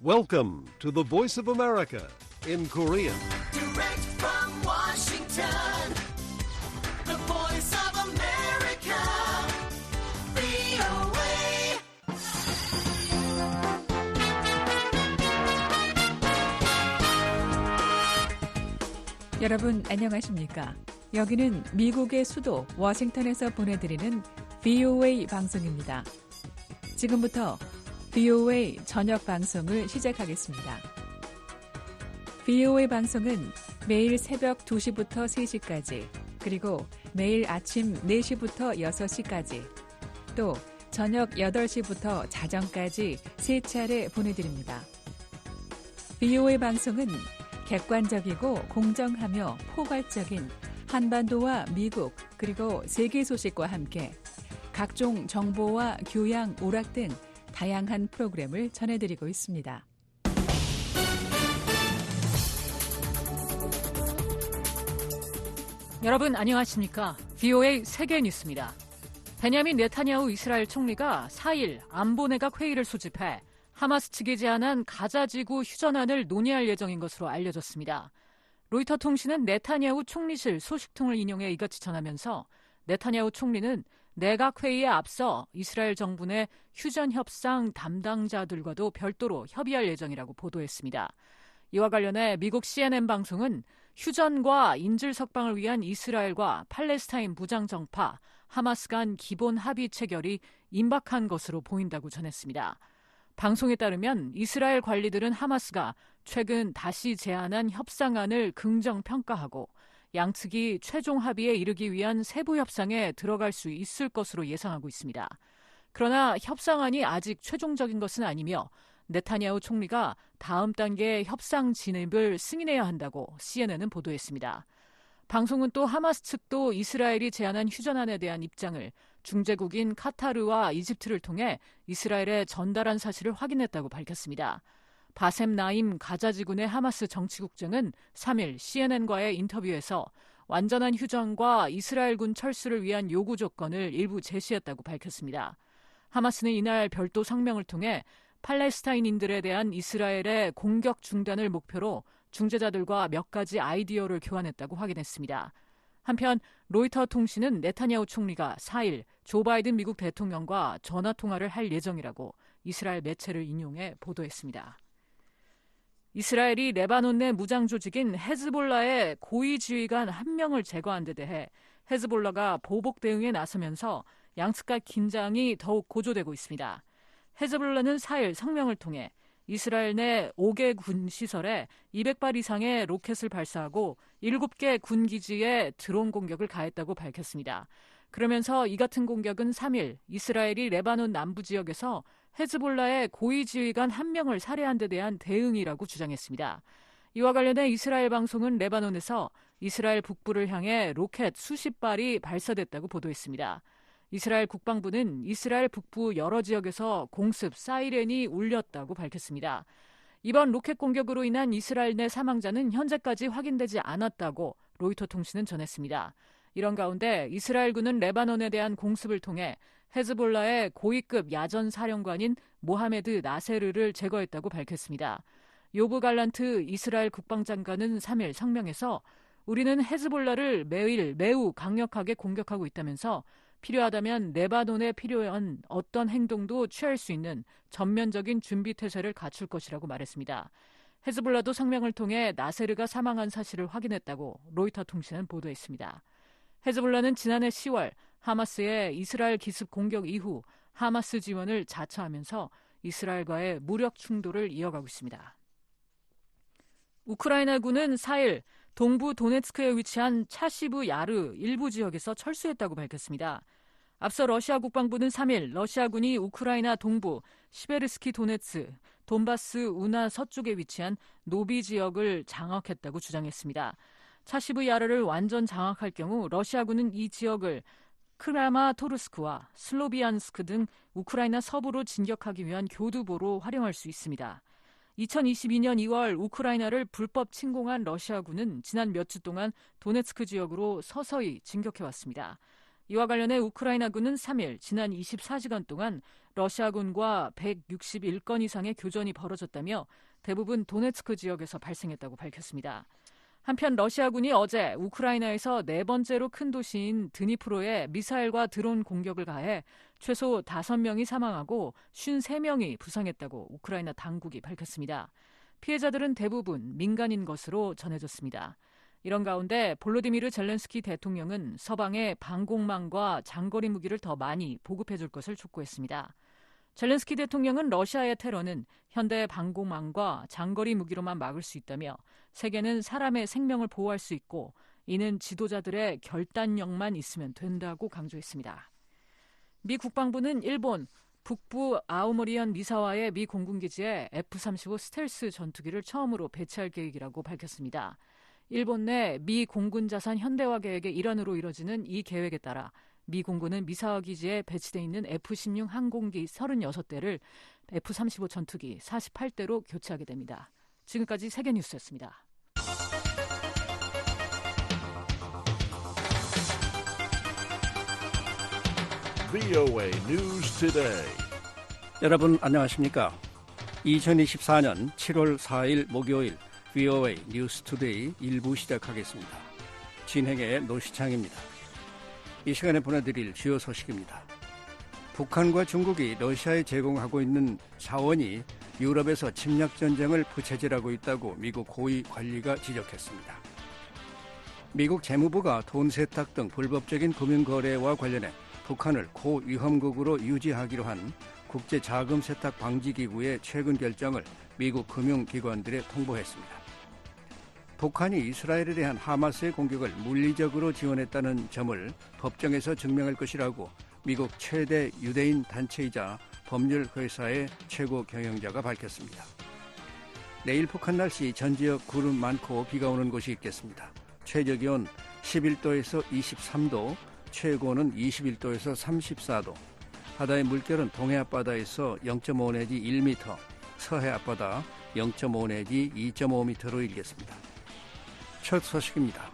Welcome to the Voice of America in Korean. Direct from Washington, the Voice of America, VOA. 여러분 안녕하십니까? 여기는 미국의 수도 워싱턴에서 보내드리는 VOA 방송입니다. 지금부터 VOA 저녁 방송을 시작하겠습니다. VOA 방송은 매일 새벽 2시부터 3시까지, 그리고 매일 아침 4시부터 6시까지, 또 저녁 8시부터 자정까지 3차례 보내드립니다. VOA 방송은 객관적이고 공정하며 포괄적인 한반도와 미국 그리고 세계 소식과 함께 각종 정보와 교양, 오락 등 다양한 프로그램을 전해드리고 있습니다. 여러분 안녕하십니까? VOA 세계 뉴스입니다. 베냐민 네타냐후 이스라엘 총리가 4일 안보내각 회의를 소집해 하마스 측이 제안한 가자지구 휴전안을 논의할 예정인 것으로 알려졌습니다. 로이터 통신은 네타냐후 총리실 소식통을 인용해 이같이 전하면서 네타냐후 총리는 내각회의에 앞서 이스라엘 정부 내 휴전 협상 담당자들과도 별도로 협의할 예정이라고 보도했습니다. 이와 관련해 미국 CNN 방송은 휴전과 인질 석방을 위한 이스라엘과 팔레스타인 무장정파 하마스 간 기본 합의 체결이 임박한 것으로 보인다고 전했습니다. 방송에 따르면 이스라엘 관리들은 하마스가 최근 다시 제안한 협상안을 긍정평가하고 양측이 최종 합의에 이르기 위한 세부 협상에 들어갈 수 있을 것으로 예상하고 있습니다. 그러나 협상안이 아직 최종적인 것은 아니며 네타냐후 총리가 다음 단계의 협상 진입을 승인해야 한다고 CNN은 보도했습니다. 방송은 또 하마스 측도 이스라엘이 제안한 휴전안에 대한 입장을 중재국인 카타르와 이집트를 통해 이스라엘에 전달한 사실을 확인했다고 밝혔습니다. 바셈 나임 가자지구 내 하마스 정치국장은 3일 CNN과의 인터뷰에서 완전한 휴전과 이스라엘군 철수를 위한 요구 조건을 일부 제시했다고 밝혔습니다. 하마스는 이날 별도 성명을 통해 팔레스타인인들에 대한 이스라엘의 공격 중단을 목표로 중재자들과 몇 가지 아이디어를 교환했다고 확인했습니다. 한편 로이터 통신은 네타냐후 총리가 4일 조 바이든 미국 대통령과 전화통화를 할 예정이라고 이스라엘 매체를 인용해 보도했습니다. 이스라엘이 레바논 내 무장 조직인 헤즈볼라의 고위 지휘관 1명을 제거한 데 대해 헤즈볼라가 보복 대응에 나서면서 양측 간 긴장이 더욱 고조되고 있습니다. 헤즈볼라는 4일 성명을 통해 이스라엘 내 5개 군 시설에 200발 이상의 로켓을 발사하고 7개 군 기지에 드론 공격을 가했다고 밝혔습니다. 그러면서 이 같은 공격은 3일 이스라엘이 레바논 남부 지역에서 헤즈볼라의 고위 지휘관 1명을 살해한 데 대한 대응이라고 주장했습니다. 이와 관련해 이스라엘 방송은 레바논에서 이스라엘 북부를 향해 로켓 수십 발이 발사됐다고 보도했습니다. 이스라엘 국방부는 이스라엘 북부 여러 지역에서 공습 사이렌이 울렸다고 밝혔습니다. 이번 로켓 공격으로 인한 이스라엘 내 사망자는 현재까지 확인되지 않았다고 로이터 통신은 전했습니다. 이런 가운데 이스라엘군은 레바논에 대한 공습을 통해 헤즈볼라의 고위급 야전 사령관인 모하메드 나세르를 제거했다고 밝혔습니다. 요브 갈란트 이스라엘 국방장관은 3일 성명에서 우리는 헤즈볼라를 매일 매우 강력하게 공격하고 있다면서 필요하다면 레바논에 필요한 어떤 행동도 취할 수 있는 전면적인 준비태세를 갖출 것이라고 말했습니다. 헤즈볼라도 성명을 통해 나세르가 사망한 사실을 확인했다고 로이터 통신은 보도했습니다. 헤즈볼라는 지난해 10월 하마스의 이스라엘 기습 공격 이후 하마스 지원을 자처하면서 이스라엘과의 무력 충돌을 이어가고 있습니다. 우크라이나군은 4일 동부 도네츠크에 위치한 차시브 야르 일부 지역에서 철수했다고 밝혔습니다. 앞서 러시아 국방부는 3일 러시아군이 우크라이나 동부 시베르스키 도네츠, 돈바스 우나 서쪽에 위치한 노비 지역을 장악했다고 주장했습니다. 차시브 야르를 완전 장악할 경우 러시아군은 이 지역을 크라마토르스크와 슬로비안스크 등 우크라이나 서부로 진격하기 위한 교두보로 활용할 수 있습니다. 2022년 2월 우크라이나를 불법 침공한 러시아군은 지난 몇 주 동안 도네츠크 지역으로 서서히 진격해왔습니다. 이와 관련해 우크라이나군은 3일 지난 24시간 동안 러시아군과 161건 이상의 교전이 벌어졌다며 대부분 도네츠크 지역에서 발생했다고 밝혔습니다. 한편 러시아군이 어제 우크라이나에서 네 번째로 큰 도시인 드니프로에 미사일과 드론 공격을 가해 최소 5명이 사망하고 53명이 부상했다고 우크라이나 당국이 밝혔습니다. 피해자들은 대부분 민간인 것으로 전해졌습니다. 이런 가운데 볼로디미르 젤렌스키 대통령은 서방에 방공망과 장거리 무기를 더 많이 보급해줄 것을 촉구했습니다. 젤렌스키 대통령은 러시아의 테러는 현대 방공망과 장거리 무기로만 막을 수 있다며 세계는 사람의 생명을 보호할 수 있고 이는 지도자들의 결단력만 있으면 된다고 강조했습니다. 미 국방부는 일본 북부 아오모리현 미사와의 미 공군기지에 F-35 스텔스 전투기를 처음으로 배치할 계획이라고 밝혔습니다. 일본 내 미 공군 자산 현대화 계획의 일환으로 이뤄지는 이 계획에 따라 미 공군은 미사와 기지에 배치돼 있는 F-16 항공기 36대를 F-35 전투기 48대로 교체하게 됩니다. 지금까지 세계뉴스였습니다. VOA News Today. 여러분 안녕하십니까? 2024년 7월 4일 목요일 VOA 뉴스 투데이 1부 시작하겠습니다. 진행의 노시창입니다. 이 시간에 보내드릴 주요 소식입니다. 북한과 중국이 러시아에 제공하고 있는 자원이 유럽에서 침략전쟁을 부채질하고 있다고 미국 고위 관리가 지적했습니다. 미국 재무부가 돈 세탁 등 불법적인 금융거래와 관련해 북한을 고위험국으로 유지하기로 한 국제자금세탁방지기구의 최근 결정을 미국 금융기관들에 통보했습니다. 북한이 이스라엘에 대한 하마스의 공격을 물리적으로 지원했다는 점을 법정에서 증명할 것이라고 미국 최대 유대인 단체이자 법률회사의 최고 경영자가 밝혔습니다. 내일 북한 날씨 전 지역 구름 많고 비가 오는 곳이 있겠습니다. 최저기온 11도에서 23도, 최고는 21도에서 34도, 바다의 물결은 동해 앞바다에서 0.5 내지 1m, 서해 앞바다 0.5 내지 2.5m로 일겠습니다. 첫 소식입니다.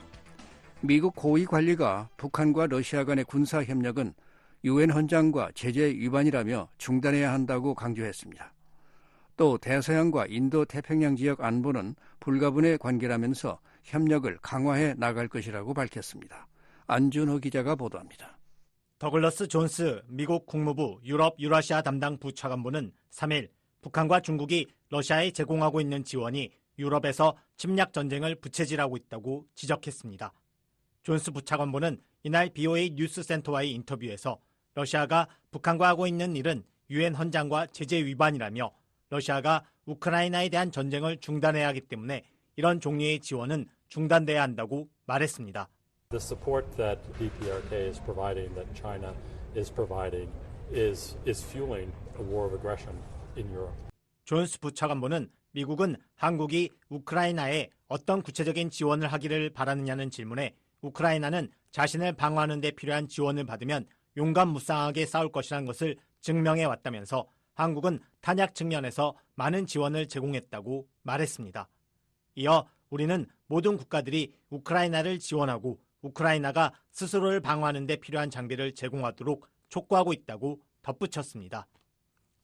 미국 고위 관리가 북한과 러시아 간의 군사협력은 유엔 헌장과 제재 위반이라며 중단해야 한다고 강조했습니다. 또 대서양과 인도 태평양 지역 안보는 불가분의 관계라면서 협력을 강화해 나갈 것이라고 밝혔습니다. 안준호 기자가 보도합니다. 더글러스 존스 미국 국무부 유럽 유라시아 담당 부차관보는 3일 북한과 중국이 러시아에 제공하고 있는 지원이 유럽에서 침략 전쟁을 부채질하고 있다고 지적했습니다. 존스 부차관보는 이날 BOA 뉴스센터와의 인터뷰에서 러시아가 북한과 하고 있는 일은 유엔 헌장과 제재 위반이라며 러시아가 우크라이나에 대한 전쟁을 중단해야 하기 때문에 이런 종류의 지원은 중단돼야 한다고 말했습니다. The support that DPRK is providing, that China is providing, is fueling a war of aggression in Europe. 존스 부차관보는 미국은 한국이 우크라이나에 어떤 구체적인 지원을 하기를 바라느냐는 질문에 우크라이나는 자신을 방어하는 데 필요한 지원을 받으면 용감무쌍하게 싸울 것이라는 것을 증명해 왔다면서 한국은 탄약 측면에서 많은 지원을 제공했다고 말했습니다. 이어 우리는 모든 국가들이 우크라이나를 지원하고 우크라이나가 스스로를 방어하는 데 필요한 장비를 제공하도록 촉구하고 있다고 덧붙였습니다.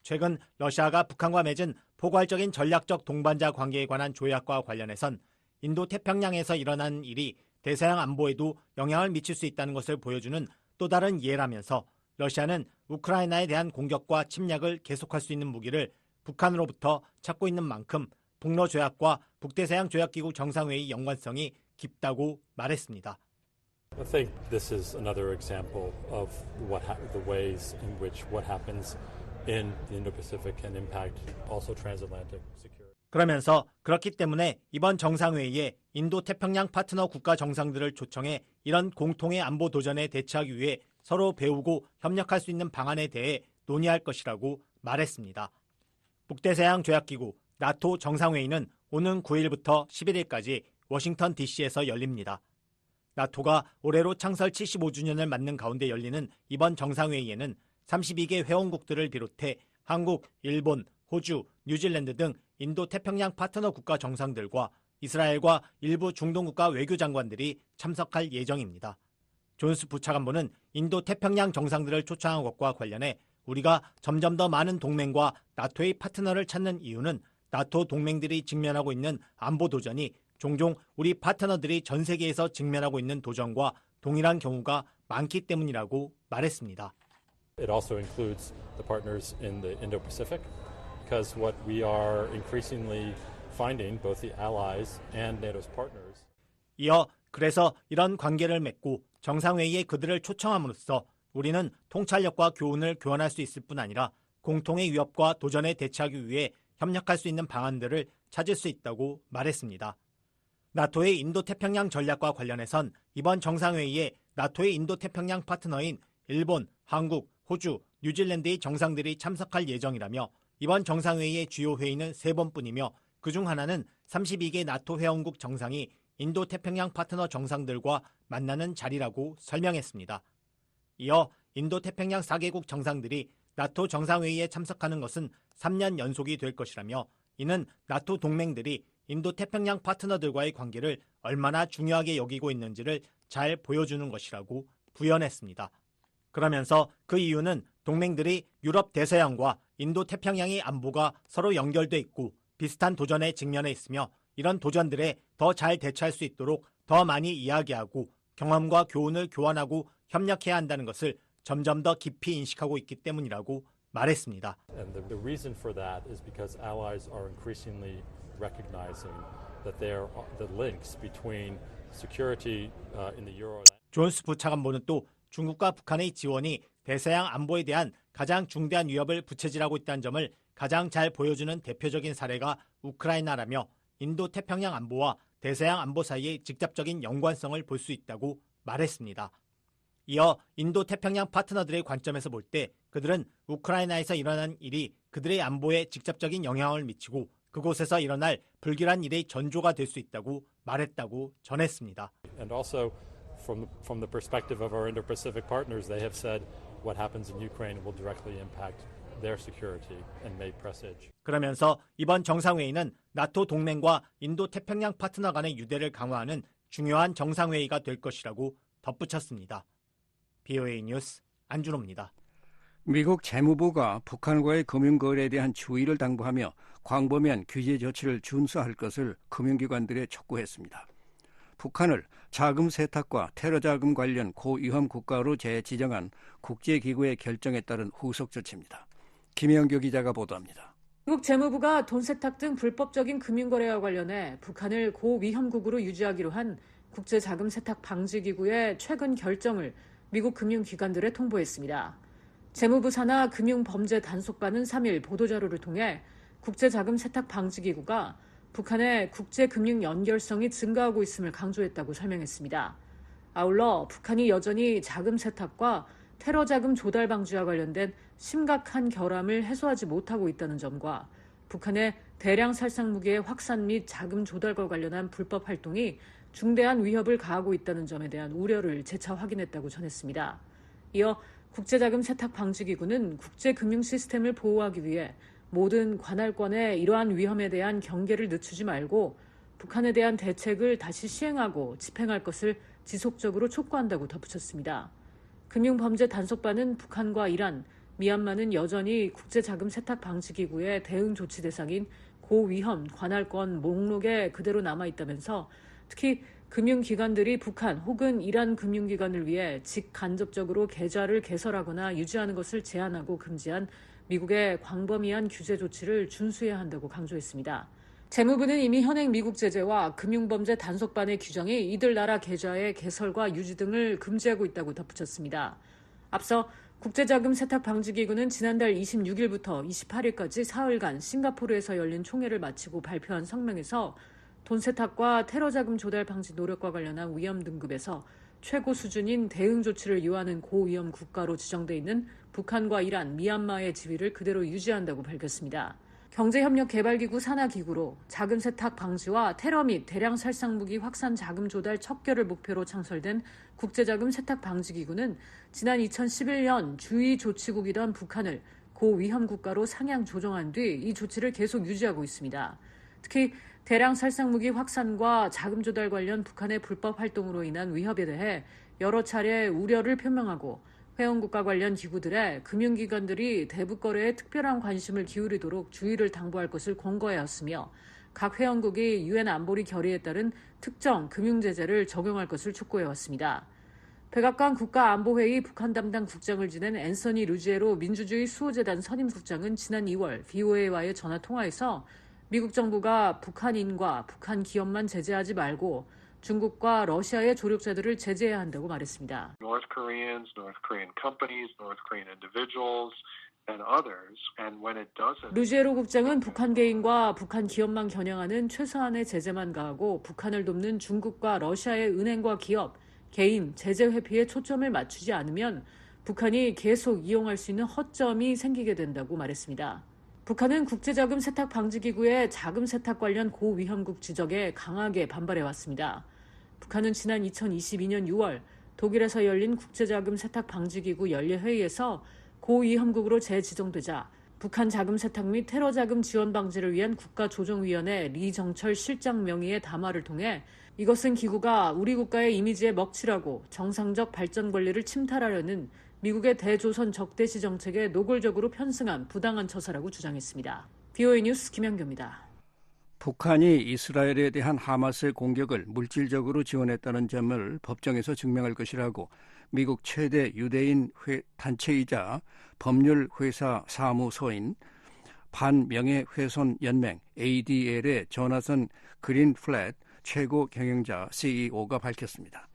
최근 러시아가 북한과 맺은 포괄적인 전략적 동반자 관계에 관한 조약과 관련해선 인도 태평양에서 일어난 일이 대서양 안보에도 영향을 미칠 수 있다는 것을 보여주는 또 다른 예라면서 러시아는 우크라이나에 대한 공격과 침략을 계속할 수 있는 무기를 북한으로부터 찾고 있는 만큼 북러 조약과 북대서양 조약기구 정상회의 연관성이 깊다고 말했습니다. I think this is another example of the ways in which what happens in the Indo-Pacific can impact also transatlantic security. 그러면서 그렇기 때문에 이번 정상회의에 인도 태평양 파트너 국가 정상들을 초청해 이런 공통의 안보 도전에 대처하기 위해 서로 배우고 협력할 수 있는 방안에 대해 논의할 것이라고 말했습니다. 북대서양 조약기구 나토 정상회의는 오는 9일부터 11일까지 워싱턴 DC에서 열립니다. 나토가 올해로 창설 75주년을 맞는 가운데 열리는 이번 정상회의에는 32개 회원국들을 비롯해 한국, 일본, 호주, 뉴질랜드 등 인도 태평양 파트너 국가 정상들과 이스라엘과 일부 중동 국가 외교장관들이 참석할 예정입니다. 존스 부차관보는 인도 태평양 정상들을 초청한 것과 관련해 우리가 점점 더 많은 동맹과 나토의 파트너를 찾는 이유는 나토 동맹들이 직면하고 있는 안보 도전이 종종 우리 파트너들이 전 세계에서 직면하고 있는 도전과 동일한 경우가 많기 때문이라고 말했습니다. It also includes the partners in the Indo-Pacific, because what we are increasingly finding, both the allies and NATO's partners. 이어 그래서 이런 관계를 맺고 정상회의에 그들을 초청함으로써 우리는 통찰력과 교훈을 교환할 수 있을 뿐 아니라 공통의 위협과 도전에 대처하기 위해 협력할 수 있는 방안들을 찾을 수 있다고 말했습니다. 나토의 인도태평양 전략과 관련해선 이번 정상회의에 나토의 인도태평양 파트너인 일본, 한국, 호주, 뉴질랜드의 정상들이 참석할 예정이라며 이번 정상회의의 주요 회의는 3번뿐이며 그중 하나는 32개 나토 회원국 정상이 인도태평양 파트너 정상들과 만나는 자리라고 설명했습니다. 이어 인도태평양 4개국 정상들이 나토 정상회의에 참석하는 것은 3년 연속이 될 것이라며 이는 나토 동맹들이 인도태평양 파트너들과의 관계를 얼마나 중요하게 여기고 있는지를 잘 보여주는 것이라고 부연했습니다. 그러면서 그 이유는 동맹들이 유럽 대서양과 인도태평양의 안보가 서로 연결돼 있고 비슷한 도전에 직면해 있으며 이런 도전들에 더 잘 대처할 수 있도록 더 많이 이야기하고 경험과 교훈을 교환하고 협력해야 한다는 것을 점점 더 깊이 인식하고 있기 때문이라고 말했습니다. And the reason for that is because allies are increasingly recognizing that the links between security in the Euro. 존스 부차관보는 또 중국과 북한의 지원이 대서양 안보에 대한 가장 중대한 위협을 부채질하고 있다는 점을 가장 잘 보여주는 대표적인 사례가 우크라이나라며 인도태평양 안보와 대서양 안보 사이의 직접적인 연관성을 볼 수 있다고 말했습니다. 이어 인도태평양 파트너들의 관점에서 볼 때 그들은 우크라이나에서 일어난 일이 그들의 안보에 직접적인 영향을 미치고 그곳에서 일어날 불길한 일의 전조가 될 수 있다고 말했다고 전했습니다. And also from the perspective of our Indo-Pacific partners, they have said what happens in Ukraine will directly impact their security and may presage. 그러면서 이번 정상회의는 나토 동맹과 인도태평양 파트너 간의 유대를 강화하는 중요한 정상회의가 될 것이라고 덧붙였습니다. BOA 뉴스 안준호입니다. 미국 재무부가 북한과의 금융거래에 대한 주의를 당부하며 광범위한 규제 조치를 준수할 것을 금융기관들에 촉구했습니다. 북한을 자금 세탁과 테러 자금 관련 고위험 국가로 재지정한 국제기구의 결정에 따른 후속 조치입니다. 김영규 기자가 보도합니다. 미국 재무부가 돈 세탁 등 불법적인 금융거래와 관련해 북한을 고위험국으로 유지하기로 한 국제자금세탁 방지기구의 최근 결정을 미국 금융기관들에 통보했습니다. 재무부 산하 금융범죄단속반은 3일 보도자료를 통해 국제자금세탁 방지기구가 북한의 국제금융 연결성이 증가하고 있음을 강조했다고 설명했습니다. 아울러 북한이 여전히 자금 세탁과 테러 자금 조달 방지와 관련된 심각한 결함을 해소하지 못하고 있다는 점과 북한의 대량 살상 무기의 확산 및 자금 조달과 관련한 불법 활동이 중대한 위협을 가하고 있다는 점에 대한 우려를 재차 확인했다고 전했습니다. 이어 국제자금 세탁 방지기구는 국제금융 시스템을 보호하기 위해 모든 관할권의 이러한 위험에 대한 경계를 늦추지 말고 북한에 대한 대책을 다시 시행하고 집행할 것을 지속적으로 촉구한다고 덧붙였습니다. 금융범죄단속반은 북한과 이란, 미얀마는 여전히 국제자금세탁방지기구의 대응 조치 대상인 고위험 관할권 목록에 그대로 남아있다면서 특히 금융기관들이 북한 혹은 이란 금융기관을 위해 직간접적으로 계좌를 개설하거나 유지하는 것을 제한하고 금지한 미국의 광범위한 규제 조치를 준수해야 한다고 강조했습니다. 재무부는 이미 현행 미국 제재와 금융범죄 단속반의 규정이 이들 나라 계좌의 개설과 유지 등을 금지하고 있다고 덧붙였습니다. 앞서 국제자금세탁방지기구는 지난달 26일부터 28일까지 사흘간 싱가포르에서 열린 총회를 마치고 발표한 성명에서 돈 세탁과 테러 자금 조달 방지 노력과 관련한 위험 등급에서 최고 수준인 대응 조치를 요하는 고위험 국가로 지정돼 있는 북한과 이란, 미얀마의 지위를 그대로 유지한다고 밝혔습니다. 경제협력개발기구 산하기구로 자금 세탁 방지와 테러 및 대량 살상 무기 확산 자금 조달 척결을 목표로 창설된 국제자금 세탁 방지기구는 지난 2011년 주의 조치국이던 북한을 고위험 국가로 상향 조정한 뒤 이 조치를 계속 유지하고 있습니다. 특히 대량 살상 무기 확산과 자금 조달 관련 북한의 불법 활동으로 인한 위협에 대해 여러 차례 우려를 표명하고 회원국가 관련 기구들의 금융기관들이 대북 거래에 특별한 관심을 기울이도록 주의를 당부할 것을 권고하였으며 각 회원국이 유엔 안보리 결의에 따른 특정 금융제재를 적용할 것을 촉구해왔습니다. 백악관 국가안보회의 북한 담당 국장을 지낸 앤서니 루지에로 민주주의 수호재단 선임국장은 지난 2월 VOA와의 전화통화에서 미국 정부가 북한인과 북한 기업만 제재하지 말고 중국과 러시아의 조력자들을 제재해야 한다고 말했습니다. North Koreans, North Korean companies, North Korean individuals, and others. And when it doesn't, 루지에로 국장은 북한 개인과 북한 기업만 겨냥하는 최소한의 제재만 가하고 북한을 돕는 중국과 러시아의 은행과 기업, 개인, 제재 회피에 초점을 맞추지 않으면 북한이 계속 이용할 수 있는 허점이 생기게 된다고 말했습니다. 북한은 국제자금 세탁 방지기구의 자금 세탁 관련 고위험국 지적에 강하게 반발해왔습니다. 북한은 지난 2022년 6월 독일에서 열린 국제자금 세탁 방지기구 연례회의에서 고위험국으로 재지정되자 북한 자금 세탁 및 테러 자금 지원 방지를 위한 국가조정위원회 리정철 실장 명의의 담화를 통해 이것은 기구가 우리 국가의 이미지에 먹칠하고 정상적 발전 권리를 침탈하려는 미국의 대조선 적대시 정책에 노골적으로 편승한 부당한 처사라고 주장했습니다. VOA 뉴스 김현규입니다. 북한이 이스라엘에 대한 하마스의 공격을 물질적으로 지원했다는 점을 법정에서 증명할 것이라고 미국 최대 유대인 단체이자 법률회사 사무소인 반명예훼손연맹 ADL의 조나선 그린플랫 최고 경영자 CEO가 밝혔습니다.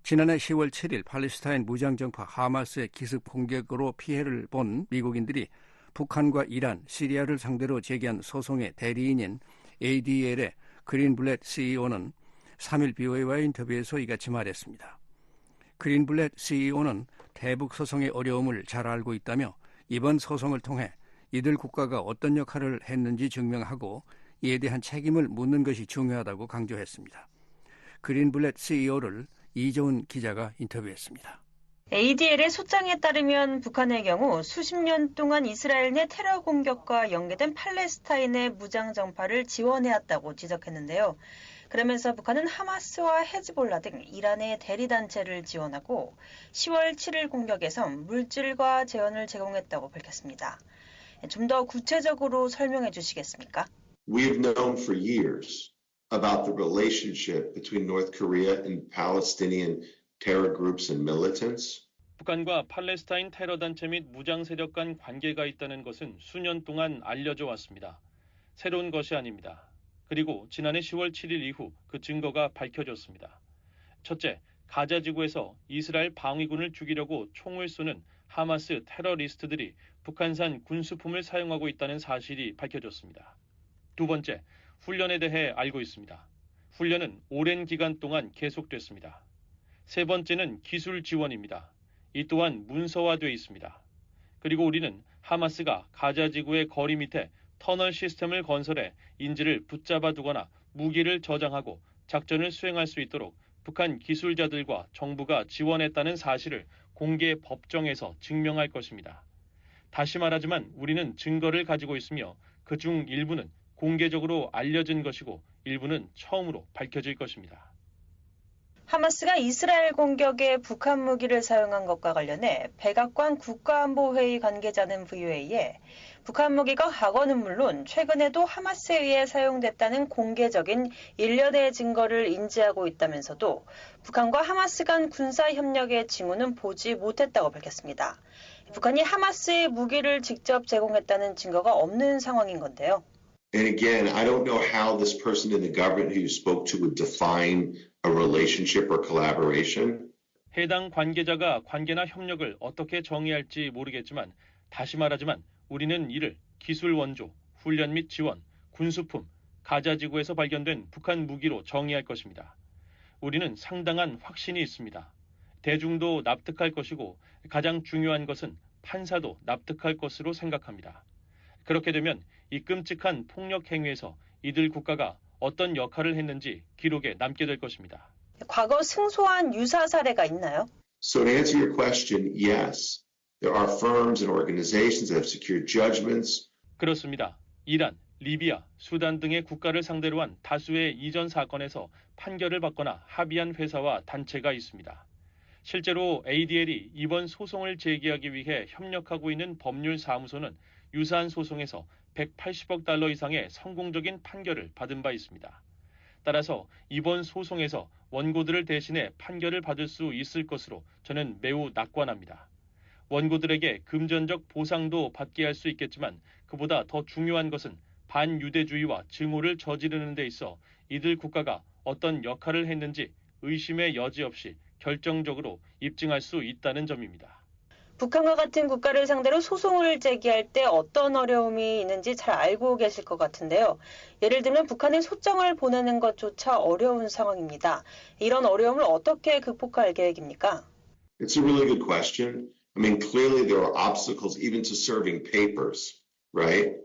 지난해 10월 7일 팔레스타인 무장정파 하마스의 기습 공격으로 피해를 본 미국인들이 북한과 이란, 시리아를 상대로 제기한 소송의 대리인인 ADL의 그린블렛 CEO는 3일 BOA와의 인터뷰에서 이같이 말했습니다. 그린블렛 CEO는 대북 소송의 어려움을 잘 알고 있다며 이번 소송을 통해 이들 국가가 어떤 역할을 했는지 증명하고 이에 대한 책임을 묻는 것이 중요하다고 강조했습니다. 그린블렛 CEO를 이재훈 기자가 인터뷰했습니다. ADL의 소장에 따르면 북한의 경우 수십 년 동안 이스라엘 내 테러 공격과 연계된 팔레스타인의 무장정파를 지원해왔다고 지적했는데요. 그러면서 북한은 하마스와 헤즈볼라 등 이란의 대리단체를 지원하고 10월 7일 공격에서 물질과 재원을 제공했다고 밝혔습니다. 좀 더 구체적으로 설명해 주시겠습니까? We have known for years about the relationship between North Korea and Palestinian terror groups and militants. 북한과 팔레스타인 테러 단체 및 무장 세력 간 관계가 있다는 것은 수년 동안 알려져 왔습니다. 새로운 것이 아닙니다. 그리고 지난해 10월 7일 이후 그 증거가 밝혀졌습니다. 첫째, 가자 지구에서 이스라엘 방위군을 죽이려고 총을 쏘는 하마스 테러리스트들이 북한산 군수품을 사용하고 있다는 사실이 밝혀졌습니다. 두 번째, 훈련에 대해 알고 있습니다. 훈련은 오랜 기간 동안 계속됐습니다. 세 번째는 기술 지원입니다. 이 또한 문서화되어 있습니다. 그리고 우리는 하마스가 가자 지구의 거리 밑에 터널 시스템을 건설해 인질을 붙잡아 두거나 무기를 저장하고 작전을 수행할 수 있도록 북한 기술자들과 정부가 지원했다는 사실을 공개 법정에서 증명할 것입니다. 다시 말하지만 우리는 증거를 가지고 있으며 그중 일부는 공개적으로 알려진 것이고 일부는 처음으로 밝혀질 것입니다. 하마스가 이스라엘 공격에 북한 무기를 사용한 것과 관련해 백악관 국가안보회의 관계자는 VOA에 북한 무기가 과거는 물론 최근에도 하마스에 의해 사용됐다는 공개적인 일련의 증거를 인지하고 있다면서도 북한과 하마스 간 군사협력의 징후는 보지 못했다고 밝혔습니다. 북한이 하마스에 무기를 직접 제공했다는 증거가 없는 상황인 건데요. And again, I don't know how this person in the government who you spoke to would define a relationship or collaboration. 해당 관계자가 관계나 협력을 어떻게 정의할지 모르겠지만 다시 말하지만 우리는 이를 기술 원조, 훈련 및 지원, 군수품, 가자 지구에서 발견된 북한 무기로 정의할 것입니다. 우리는 상당한 확신이 있습니다. 대중도 납득할 것이고 가장 중요한 것은 판사도 납득할 것으로 생각합니다. 그렇게 되면 이 끔찍한 폭력 행위에서 이들 국가가 어떤 역할을 했는지 기록에 남게 될 것입니다. 과거 승소한 유사 사례가 있나요? So to answer your question, yes. There are firms and organizations that have secured judgments. 그렇습니다. 이란, 리비아, 수단 등의 국가를 상대로 한 다수의 이전 사건에서 판결을 받거나 합의한 회사와 단체가 있습니다. 실제로 ADL이 이번 소송을 제기하기 위해 협력하고 있는 법률사무소는 유사한 소송에서 180억 달러 이상의 성공적인 판결을 받은 바 있습니다. 따라서 이번 소송에서 원고들을 대신해 판결을 받을 수 있을 것으로 저는 매우 낙관합니다. 원고들에게 금전적 보상도 받게 할 수 있겠지만 그보다 더 중요한 것은 반유대주의와 증오를 저지르는 데 있어 이들 국가가 어떤 역할을 했는지 의심의 여지 없이 결정적으로 입증할 수 있다는 점입니다. 북한과 같은 국가를 상대로 소송을 제기할 때 어떤 어려움이 있는지 잘 알고 계실 것 같은데요. 예를 들면 북한에 소장을 보내는 것조차 어려운 상황입니다. 이런 어려움을 어떻게 극복할 계획입니까? It's a really good question. I mean, clearly there are obstacles even to serving papers, right?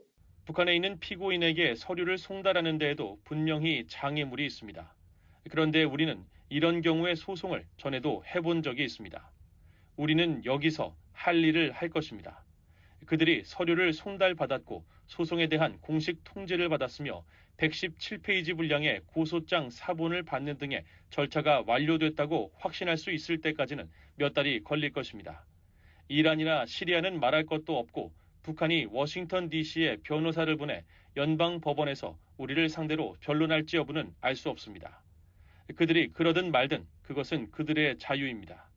북한에 있는 피고인에게 서류를 송달하는 데에도 분명히 장애물이 있습니다. 그런데 우리는 이런 경우의 소송을 전에도 해본 적이 있습니다. 우리는 여기서 할 일을 할 것입니다. 그들이 서류를 송달받았고 소송에 대한 공식 통지를 받았으며 117페이지 분량의 고소장 사본을 받는 등의 절차가 완료됐다고 확신할 수 있을 때까지는 몇 달이 걸릴 것입니다. 이란이나 시리아는 말할 것도 없고 북한이 워싱턴 DC에 변호사를 보내 연방 법원에서 우리를 상대로 변론할지 여부는 알 수 없습니다. 그들이 그러든 말든 그것은 그들의 자유입니다.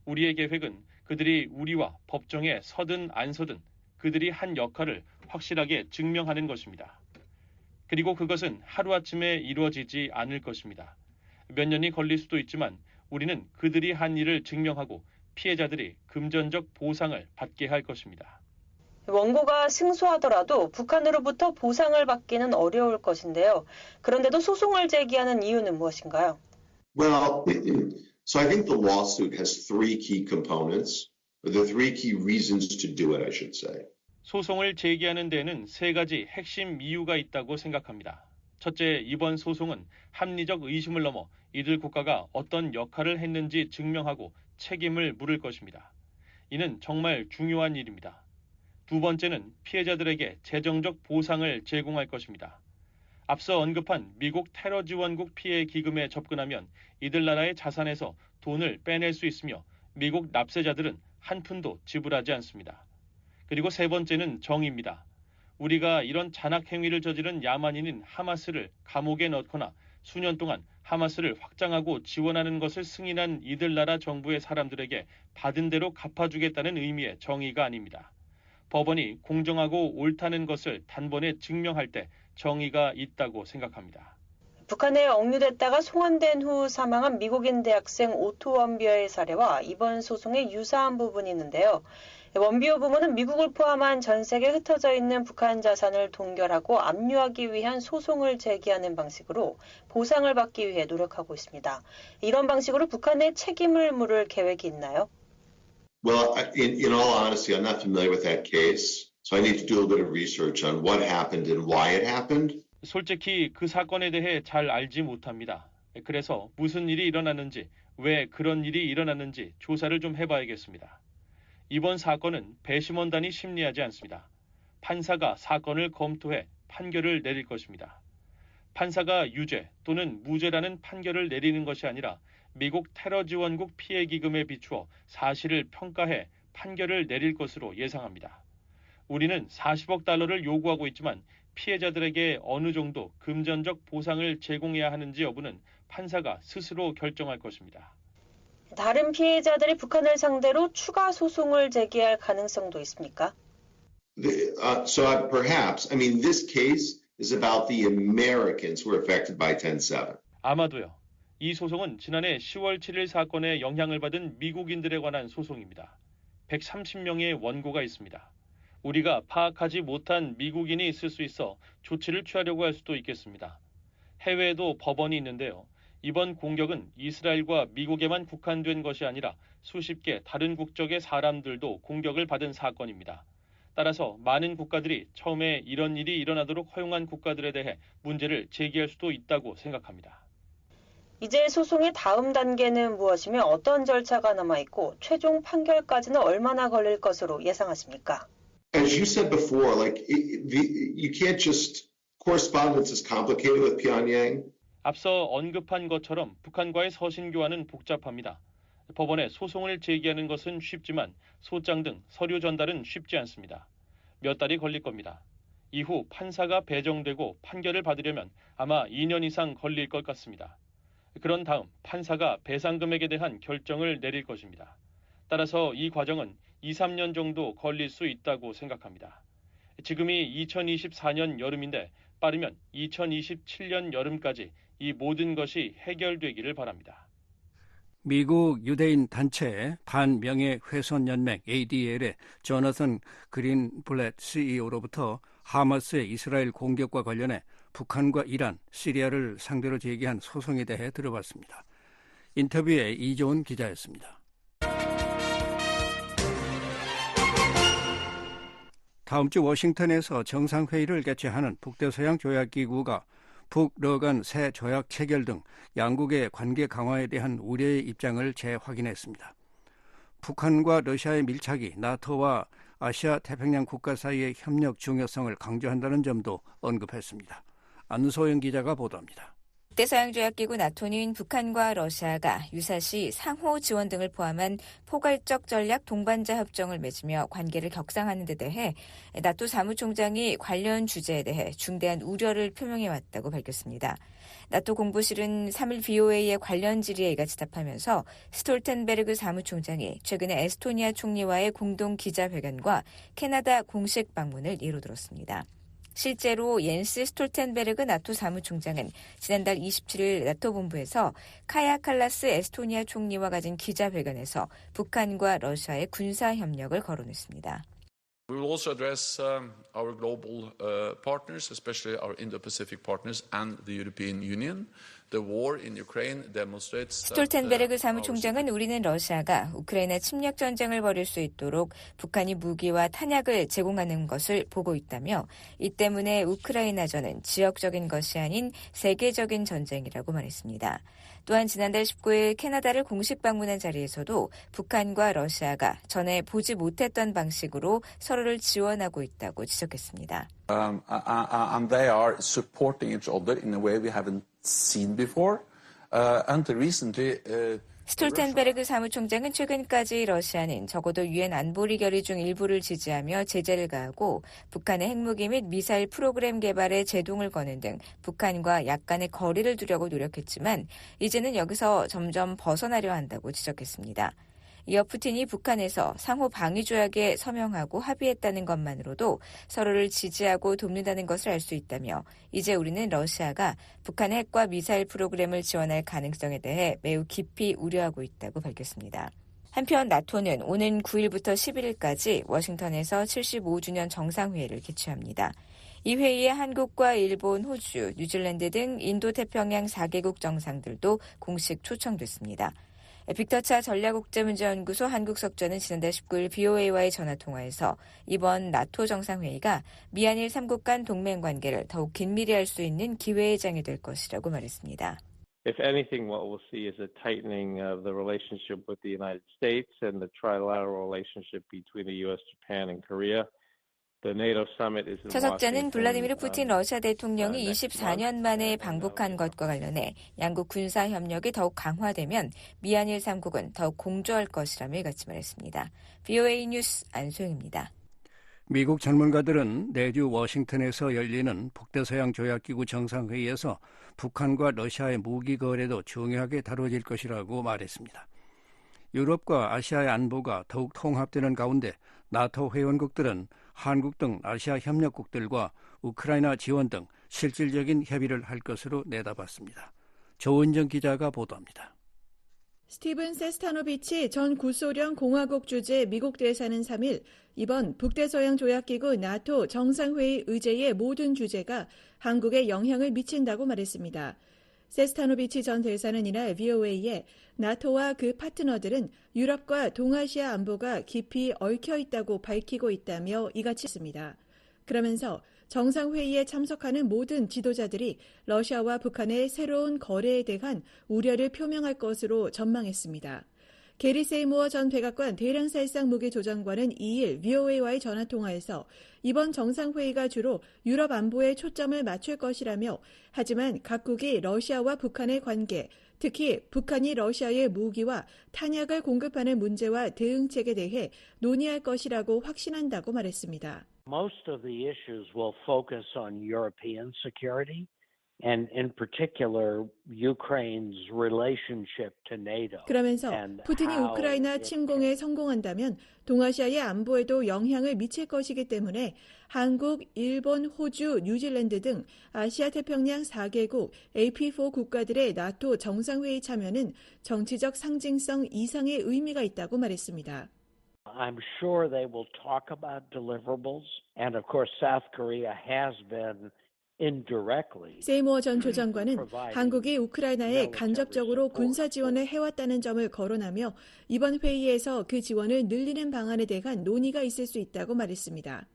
우리의 계획은 그들이 우리와 법정에 서든 안 서든 그들이 한 역할을 확실하게 증명하는 것입니다. 그리고 그것은 하루아침에 이루어지지 않을 것입니다. 몇 년이 걸릴 수도 있지만 우리는 그들이 한 일을 증명하고 피해자들이 금전적 보상을 받게 할 것입니다. 원고가 승소하더라도 북한으로부터 보상을 받기는 어려울 것인데요. 그런데도 소송을 제기하는 이유는 무엇인가요? Well, so I think the lawsuit has three key components, or the three key reasons to do it, I should say. 소송을 제기하는 데에는 세 가지 핵심 이유가 있다고 생각합니다. 첫째, 이번 소송은 합리적 의심을 넘어 이들 국가가 어떤 역할을 했는지 증명하고 책임을 물을 것입니다. 이는 정말 중요한 일입니다. 두 번째는 피해자들에게 재정적 보상을 제공할 것입니다. 앞서 언급한 미국 테러 지원국 피해 기금에 접근하면 이들 나라의 자산에서 돈을 빼낼 수 있으며 미국 납세자들은 한 푼도 지불하지 않습니다. 그리고 세 번째는 정의입니다. 우리가 이런 잔악 행위를 저지른 야만인인 하마스를 감옥에 넣거나 수년 동안 하마스를 확장하고 지원하는 것을 승인한 이들 나라 정부의 사람들에게 받은 대로 갚아주겠다는 의미의 정의가 아닙니다. 법원이 공정하고 옳다는 것을 단번에 증명할 때 정의가 있다고 생각합니다. 북한에 억류됐다가 송환된 후 사망한 미국인 대학생 오토 원비어의 사례와 이번 소송에 유사한 부분이 있는데요. 원비어 부모는 미국을 포함한 전 세계에 흩어져 있는 북한 자산을 동결하고 압류하기 위한 소송을 제기하는 방식으로 보상을 받기 위해 노력하고 있습니다. 이런 방식으로 북한에 책임을 물을 계획이 있나요? Well, in all honesty, I'm not familiar with that case, so I need to do a bit of research on what happened and why it happened. 솔직히 그 사건에 대해 잘 알지 못합니다. 그래서 무슨 일이 일어났는지, 왜 그런 일이 일어났는지 조사를 좀 해봐야겠습니다. 이번 사건은 배심원단이 심리하지 않습니다. 판사가 사건을 검토해 판결을 내릴 것입니다. 판사가 유죄 또는 무죄라는 판결을 내리는 것이 아니라 미국 테러 지원국 피해 기금에 비추어 사실을 평가해 판결을 내릴 것으로 예상합니다. 우리는 40억 달러를 요구하고 있지만 피해자들에게 어느 정도 금전적 보상을 제공해야 하는지 여부는 판사가 스스로 결정할 것입니다. 다른 피해자들이 북한을 상대로 추가 소송을 제기할 가능성도 있습니까? Perhaps, I mean, this case is about the Americans who were affected by 10/7. 아마도요. 이 소송은 지난해 10월 7일 사건에 영향을 받은 미국인들에 관한 소송입니다. 130명의 원고가 있습니다. 우리가 파악하지 못한 미국인이 있을 수 있어 조치를 취하려고 할 수도 있겠습니다. 해외에도 법원이 있는데요. 이번 공격은 이스라엘과 미국에만 국한된 것이 아니라 수십 개 다른 국적의 사람들도 공격을 받은 사건입니다. 따라서 많은 국가들이 처음에 이런 일이 일어나도록 허용한 국가들에 대해 문제를 제기할 수도 있다고 생각합니다. 이제 소송의 다음 단계는 무엇이며 어떤 절차가 남아있고 최종 판결까지는 얼마나 걸릴 것으로 예상하십니까? As you said before, you can't just correspondence is complicated with Pyongyang. 앞서 언급한 것처럼 북한과의 서신 교환은 복잡합니다. 법원에 소송을 제기하는 것은 쉽지만 소장 등 서류 전달은 쉽지 않습니다. 몇 달이 걸릴 겁니다. 이후 판사가 배정되고 판결을 받으려면 아마 2년 이상 걸릴 것 같습니다. 그런 다음 판사가 배상 금액에 대한 결정을 내릴 것입니다. 따라서 이 과정은 2, 3년 정도 걸릴 수 있다고 생각합니다. 지금이 2024년 여름인데 빠르면 2027년 여름까지 이 모든 것이 해결되기를 바랍니다. 미국 유대인 단체 반명예훼손연맹 ADL의 조나선 그린블렛 CEO로부터 하마스의 이스라엘 공격과 관련해 북한과 이란, 시리아를 상대로 제기한 소송에 대해 들어봤습니다. 인터뷰에 이조은 기자였습니다. 다음 주 워싱턴에서 정상회의를 개최하는 북대서양 조약기구가 북러 간 새 조약 체결 등 양국의 관계 강화에 대한 우려의 입장을 재확인했습니다. 북한과 러시아의 밀착이 나토와 아시아 태평양 국가 사이의 협력 중요성을 강조한다는 점도 언급했습니다. 안소영 기자가 보도합니다. 북대서양조약기구 나토는 북한과 러시아가 유사시 상호 지원 등을 포함한 포괄적 전략 동반자 협정을 맺으며 관계를 격상하는 데 대해 나토 사무총장이 관련 주제에 대해 중대한 우려를 표명해왔다고 밝혔습니다. 나토 공보실은 3일 BOA의 관련 질의에 이같이 답하면서 스톨텐베르그 사무총장이 최근에 에스토니아 총리와의 공동 기자회견과 캐나다 공식 방문을 예로 들었습니다. 실제로 옌스 스톨텐베르그 나토 사무총장은 지난달 27일 나토 본부에서 카야 칼라스 에스토니아 총리와 가진 기자회견에서 북한과 러시아의 군사 협력을 거론했습니다. We will also address our global partners, especially our Indo-Pacific partners and the European Union. The war in Ukraine demonstrates 스톨텐베르그 사무총장은 우리는 러시아가 우크라이나 침략 전쟁을 벌일 수 있도록 북한이 무기와 탄약을 제공하는 것을 보고 있다며 이 때문에 우크라이나전은 지역적인 것이 아닌 세계적인 전쟁이라고 말했습니다. 또한 지난달 19일 캐나다를 공식 방문한 자리에서도 북한과 러시아가 전에 보지 못했던 방식으로 서로를 지원하고 있다고 지적했습니다. And they are supporting each other in a way we haven't seen before. Until recently, 스톨텐베르그 사무총장은 최근까지 러시아는 적어도 유엔 안보리 결의 중 일부를 지지하며 제재를 가하고 북한의 핵무기 및 미사일 프로그램 개발에 제동을 거는 등 북한과 약간의 거리를 두려고 노력했지만 이제는 여기서 점점 벗어나려 한다고 지적했습니다. 이어 푸틴이 북한에서 상호 방위 조약에 서명하고 합의했다는 것만으로도 서로를 지지하고 돕는다는 것을 알 수 있다며 이제 우리는 러시아가 북한의 핵과 미사일 프로그램을 지원할 가능성에 대해 매우 깊이 우려하고 있다고 밝혔습니다. 한편 나토는 오는 9일부터 11일까지 워싱턴에서 75주년 정상회의를 개최합니다. 이 회의에 한국과 일본, 호주, 뉴질랜드 등 인도태평양 4개국 정상들도 공식 초청됐습니다. 빅터차 전략국제문제연구소 한국석전은 지난달 19일 BOA와의 전화통화에서 이번 나토 정상회의가 미한일 3국 간 동맹관계를 더욱 긴밀히 할 수 있는 기회의 장이 될 것이라고 말했습니다. If anything, what we'll see is a tightening of the relationship with the United States and the trilateral relationship between the U.S., Japan, and Korea. 차석자는 블라디미르 푸틴 러시아 대통령이 24년 만에 방북한 것과 관련해 양국 군사 협력이 더욱 강화되면 미한일 3국은 더욱 공조할 것이라며 이같이 말했습니다. BOA 뉴스 안소영입니다. 미국 전문가들은 내주 워싱턴에서 열리는 북대서양 조약기구 정상회의에서 북한과 러시아의 무기 거래도 중요하게 다뤄질 것이라고 말했습니다. 유럽과 아시아의 안보가 더욱 통합되는 가운데 나토 회원국들은 한국 등 아시아 협력국들과 우크라이나 지원 등 실질적인 협의를 할 것으로 내다봤습니다. 조은정 기자가 보도합니다. 스티븐 세스타노비치 전 구소련 공화국 주재 미국 대사는 3일 이번 북대서양 조약기구 나토 정상회의 의제의 모든 주제가 한국에 영향을 미친다고 말했습니다. 세스타노비치 전 대사는 이날 BOA에 나토와 그 파트너들은 유럽과 동아시아 안보가 깊이 얽혀 있다고 밝히고 있다며 이같이 했습니다. 그러면서 정상회의에 참석하는 모든 지도자들이 러시아와 북한의 새로운 거래에 대한 우려를 표명할 것으로 전망했습니다. 게리 세이모어 전 백악관 대량살상 무기조정관은 2일 VOA와의 전화통화에서 이번 정상회의가 주로 유럽 안보에 초점을 맞출 것이라며 하지만 각국이 러시아와 북한의 관계, 특히 북한이 러시아에 무기와 탄약을 공급하는 문제와 대응책에 대해 논의할 것이라고 확신한다고 말했습니다. Most of the issues will focus on European security. And in particular, Ukraine's relationship to NATO. 그러면서 푸틴이 우크라이나 침공에 성공한다면 동아시아의 안보에도 영향을 미칠 것이기 때문에 한국, 일본, 호주, 뉴질랜드 등 아시아 태평양 4개국 AP4 국가들의 나토 정상회의 참여는 정치적 상징성 이상의 의미가 있다고 말했습니다. I'm sure they will talk about deliverables. And of course, South Korea has been 세이모어 전 조정관은 한국이 우크라이나에 간접적으로 군사 지원을 해왔다는 점을 거론하며 이번 회의에서 그 지원을 늘리는 방안에 대한 논의가 있을 수 있다고 말했습니다.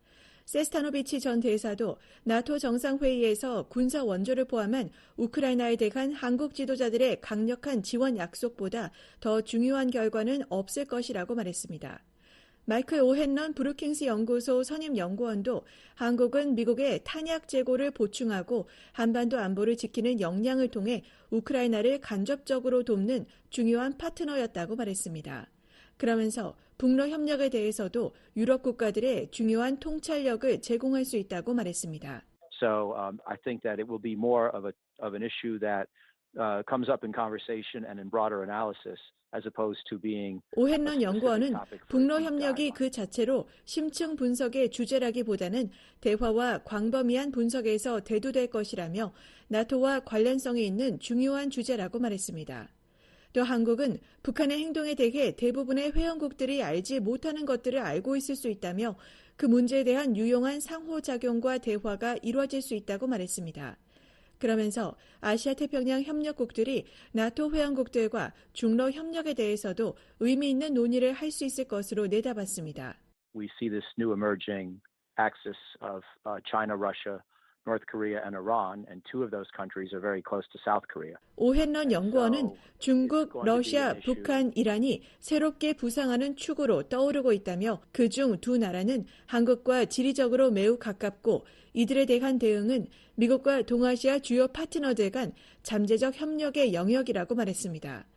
세스타노비치 전 대사도 나토 정상회의에서 군사 원조를 포함한 우크라이나에 대한 한국 지도자들의 강력한 지원 약속보다 더 중요한 결과는 없을 것이라고 말했습니다. 마이클 오헨런 브루킹스 연구소 선임 연구원도 한국은 미국의 탄약 재고를 보충하고 한반도 안보를 지키는 역량을 통해 우크라이나를 간접적으로 돕는 중요한 파트너였다고 말했습니다. 그러면서 북러 협력에 대해서도 유럽 국가들의 중요한 통찰력을 제공할 수 있다고 말했습니다. So I think that it will be more of an issue that comes up in conversation and in broader analysis. 오헨런 연구원은 북러 협력이 그 자체로 심층 분석의 주제라기보다는 대화와 광범위한 분석에서 대두될 것이라며 나토와 관련성이 있는 중요한 주제라고 말했습니다. 또 한국은 북한의 행동에 대해 대부분의 회원국들이 알지 못하는 것들을 알고 있을 수 있다며 그 문제에 대한 유용한 상호작용과 대화가 이루어질 수 있다고 말했습니다. 그러면서 아시아 태평양 협력국들이 나토 회원국들과 중러 협력에 대해서도 의미 있는 논의를 할 수 있을 것으로 내다봤습니다. We see this new emerging axis of China, Russia, North Korea and Iran, and two of those countries are very close to South Korea. 오헨런 연구원은 중국, 러시아, 북한, 이란이 새롭게 부상하는 축으로 떠오르고 있다며 그중 두 나라는 한국과 지리적으로 매우 가깝고 이들에 대한 대응은 미국과 동아시아 주요 파트너들 간 잠재적 협력의 영역이라고 말했습니다.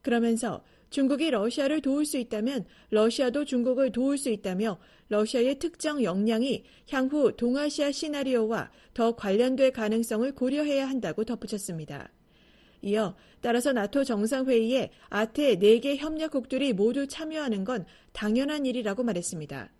그러면서 중국이 러시아를 도울 수 있다면 러시아도 중국을 도울 수 있다며 러시아의 특정 역량이 향후 동아시아 시나리오와 더 관련될 가능성을 고려해야 한다고 덧붙였습니다. 이어 따라서 나토 정상회의에 아태 4개 협력국들이 모두 참여하는 건 당연한 일이라고 말했습니다.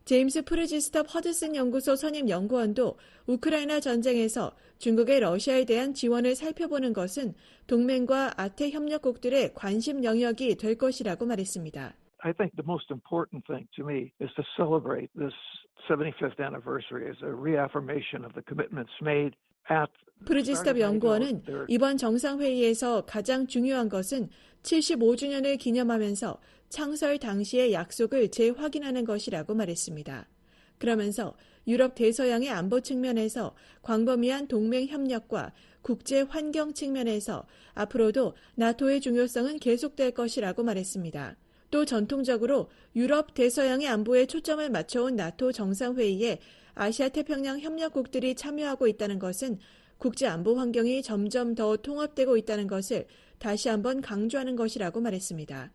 제임스 프리지스톱 허드슨 연구소 선임 연구원도 우크라이나 전쟁에서 중국의 러시아에 대한 지원을 살펴보는 것은 동맹과 아태 협력국들의 관심 영역이 될 것이라고 말했습니다. I think the most important thing to me is to celebrate this 75th anniversary as a reaffirmation of the commitments made at 프리지스톱 연구원은 이번 정상회의에서 가장 중요한 것은 75주년을 기념하면서 창설 당시의 약속을 재확인하는 것이라고 말했습니다. 그러면서 유럽 대서양의 안보 측면에서 광범위한 동맹 협력과 국제 환경 측면에서 앞으로도 나토의 중요성은 계속될 것이라고 말했습니다. 또 전통적으로 유럽 대서양의 안보에 초점을 맞춰온 나토 정상회의에 아시아 태평양 협력국들이 참여하고 있다는 것은 국제 안보 환경이 점점 더 통합되고 있다는 것을 다시 한번 강조하는 것이라고 말했습니다.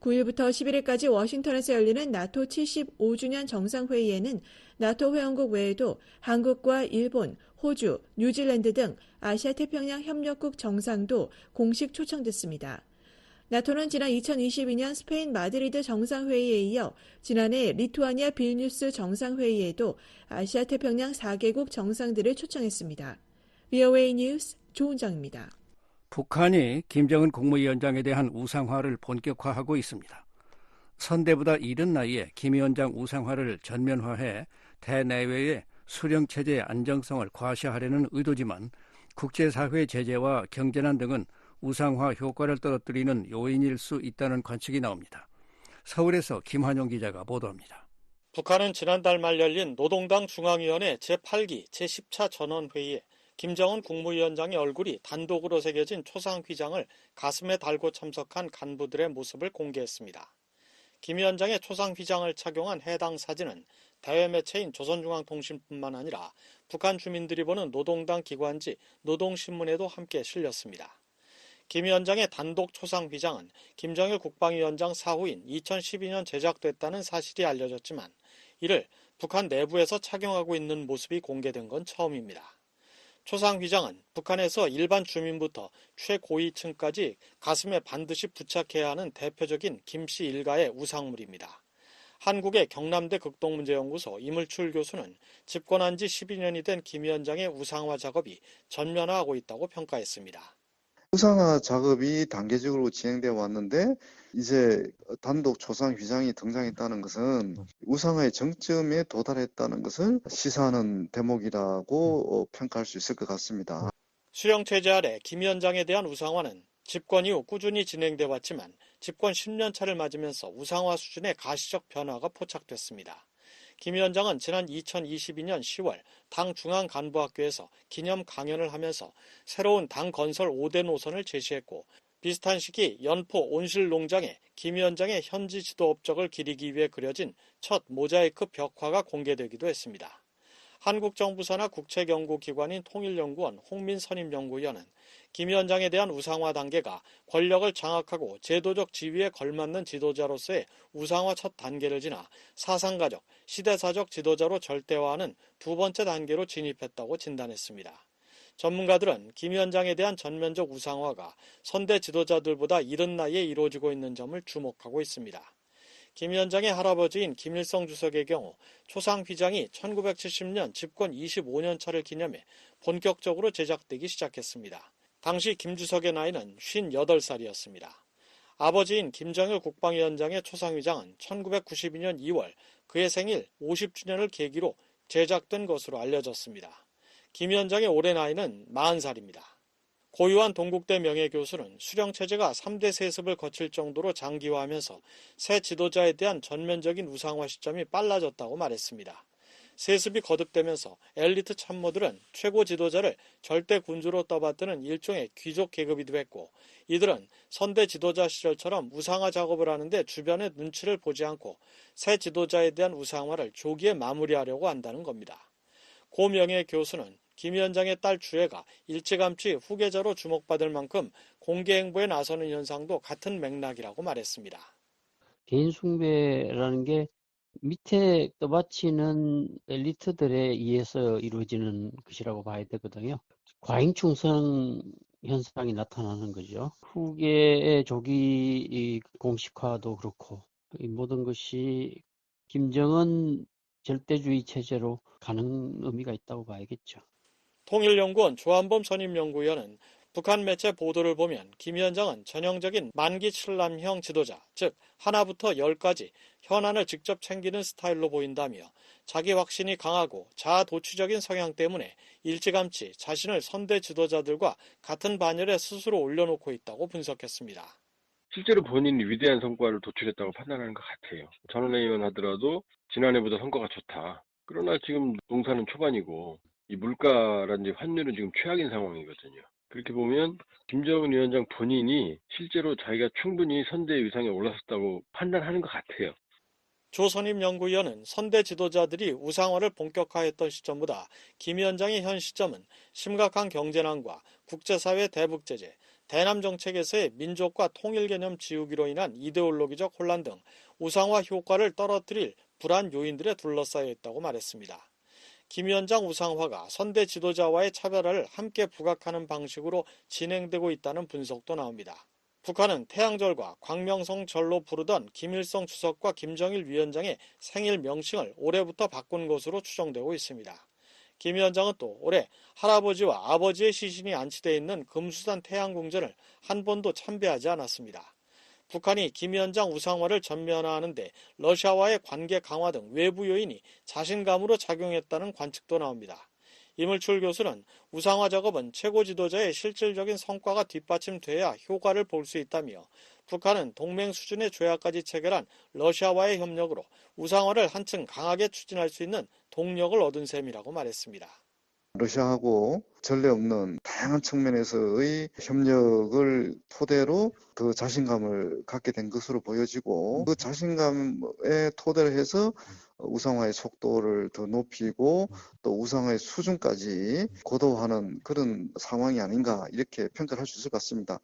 9일부터 11일까지 워싱턴에서 열리는 나토 75주년 정상회의에는 나토 회원국 외에도 한국과 일본, 호주, 뉴질랜드 등 아시아 태평양 협력국 정상도 공식 초청됐습니다. 나토는 지난 2022년 스페인 마드리드 정상회의에 이어 지난해 리투아니아 빌뉴스 정상회의에도 아시아 태평양 4개국 정상들을 초청했습니다. VOA 뉴스 조은정입니다. 북한이 김정은 국무위원장에 대한 우상화를 본격화하고 있습니다. 선대보다 이른 나이에 김 위원장 우상화를 전면화해 대내외의 수령체제의 안정성을 과시하려는 의도지만 국제사회의 제재와 경제난 등은 우상화 효과를 떨어뜨리는 요인일 수 있다는 관측이 나옵니다. 서울에서 김환용 기자가 보도합니다. 북한은 지난달 말 열린 노동당 중앙위원회 제8기 제10차 전원회의에 김정은 국무위원장의 얼굴이 단독으로 새겨진 초상 휘장을 가슴에 달고 참석한 간부들의 모습을 공개했습니다. 김 위원장의 초상 휘장을 착용한 해당 사진은 대외 매체인 조선중앙통신뿐만 아니라 북한 주민들이 보는 노동당 기관지 노동신문에도 함께 실렸습니다. 김 위원장의 단독 초상 휘장은 김정일 국방위원장 사후인 2012년 제작됐다는 사실이 알려졌지만 이를 북한 내부에서 착용하고 있는 모습이 공개된 건 처음입니다. 초상 휘장은 북한에서 일반 주민부터 최고위층까지 가슴에 반드시 부착해야 하는 대표적인 김씨 일가의 우상물입니다. 한국의 경남대 극동문제연구소 이물출 교수는 집권한 지 12년이 된 김 위원장의 우상화 작업이 전면화하고 있다고 평가했습니다. 우상화 작업이 단계적으로 진행되어 왔는데 이제 단독 초상 휘장이 등장했다는 것은 우상화의 정점에 도달했다는 것을 시사하는 대목이라고 평가할 수 있을 것 같습니다. 수령체제 아래 김 위원장에 대한 우상화는 집권 이후 꾸준히 진행돼 왔지만 집권 10년 차를 맞으면서 우상화 수준의 가시적 변화가 포착됐습니다. 김 위원장은 지난 2022년 10월 당 중앙간부학교에서 기념 강연을 하면서 새로운 당 건설 5대 노선을 제시했고 비슷한 시기 연포 온실농장에 김 위원장의 현지 지도 업적을 기리기 위해 그려진 첫 모자이크 벽화가 공개되기도 했습니다. 한국정부사나 국책연구기관인 통일연구원 홍민선임연구위원은 김 위원장에 대한 우상화 단계가 권력을 장악하고 제도적 지위에 걸맞는 지도자로서의 우상화 첫 단계를 지나 사상가적, 시대사적 지도자로 절대화하는 두 번째 단계로 진입했다고 진단했습니다. 전문가들은 김 위원장에 대한 전면적 우상화가 선대 지도자들보다 이른 나이에 이루어지고 있는 점을 주목하고 있습니다. 김 위원장의 할아버지인 김일성 주석의 경우 초상 휘장이 1970년 집권 25년 차를 기념해 본격적으로 제작되기 시작했습니다. 당시 김 주석의 나이는 58살이었습니다. 아버지인 김정일 국방위원장의 초상 휘장은 1992년 2월 그의 생일 50주년을 계기로 제작된 것으로 알려졌습니다. 김 위원장의 올해 나이는 40살입니다. 고유한 동국대 명예교수는 수령체제가 3대 세습을 거칠 정도로 장기화하면서 새 지도자에 대한 전면적인 우상화 시점이 빨라졌다고 말했습니다. 세습이 거듭되면서 엘리트 참모들은 최고 지도자를 절대 군주로 떠받드는 일종의 귀족 계급이기도 했고 이들은 선대 지도자 시절처럼 우상화 작업을 하는데 주변의 눈치를 보지 않고 새 지도자에 대한 우상화를 조기에 마무리하려고 한다는 겁니다. 고 명예교수는 김 위원장의 딸 주애가 일찌감치 후계자로 주목받을 만큼 공개 행보에 나서는 현상도 같은 맥락이라고 말했습니다. 개인 숭배라는 게 밑에 떠받치는 엘리트들에 의해서 이루어지는 것이라고 봐야 되거든요. 과잉충성 현상이 나타나는 거죠. 후계의 조기 공식화도 그렇고 이 모든 것이 김정은 절대주의 체제로 가는 의미가 있다고 봐야겠죠. 통일연구원 조한범 선임연구위원은 북한 매체 보도를 보면 김 위원장은 전형적인 만기 칠남형 지도자, 즉 하나부터 10까지 현안을 직접 챙기는 스타일로 보인다며 자기 확신이 강하고 자아도취적인 성향 때문에 일찌감치 자신을 선대 지도자들과 같은 반열에 스스로 올려놓고 있다고 분석했습니다. 실제로 본인이 위대한 성과를 도출했다고 판단하는 것 같아요. 전원회의원 하더라도 지난해보다 성과가 좋다. 그러나 지금 농사는 초반이고 이 물가라든지 환율은 지금 최악인 상황이거든요. 그렇게 보면 김정은 위원장 본인이 실제로 자기가 충분히 선대의 위상에 올랐었다고 판단하는 것 같아요. 조선임 연구위원은 선대 지도자들이 우상화를 본격화했던 시점보다 김 위원장의 현 시점은 심각한 경제난과 국제사회 대북제재, 대남 정책에서의 민족과 통일 개념 지우기로 인한 이데올로기적 혼란 등 우상화 효과를 떨어뜨릴 불안 요인들에 둘러싸여 있다고 말했습니다. 김 위원장 우상화가 선대 지도자와의 차별화를 함께 부각하는 방식으로 진행되고 있다는 분석도 나옵니다. 북한은 태양절과 광명성절로 부르던 김일성 주석과 김정일 위원장의 생일 명칭을 올해부터 바꾼 것으로 추정되고 있습니다. 김 위원장은 또 올해 할아버지와 아버지의 시신이 안치되어 있는 금수산 태양궁전을 한 번도 참배하지 않았습니다. 북한이 김 위원장 우상화를 전면화하는데 러시아와의 관계 강화 등 외부 요인이 자신감으로 작용했다는 관측도 나옵니다. 이물출 교수는 우상화 작업은 최고 지도자의 실질적인 성과가 뒷받침돼야 효과를 볼 수 있다며 북한은 동맹 수준의 조약까지 체결한 러시아와의 협력으로 우상화를 한층 강하게 추진할 수 있는 동력을 얻은 셈이라고 말했습니다. 러시아하고 전례 없는 다양한 측면에서의 협력을 토대로 더 자신감을 갖게 된 것으로 보여지고 그 자신감에 토대로 해서 우상화의 속도를 더 높이고 또 우상화의 수준까지 고도화하는 그런 상황이 아닌가 이렇게 평가를 할 수 있을 것 같습니다.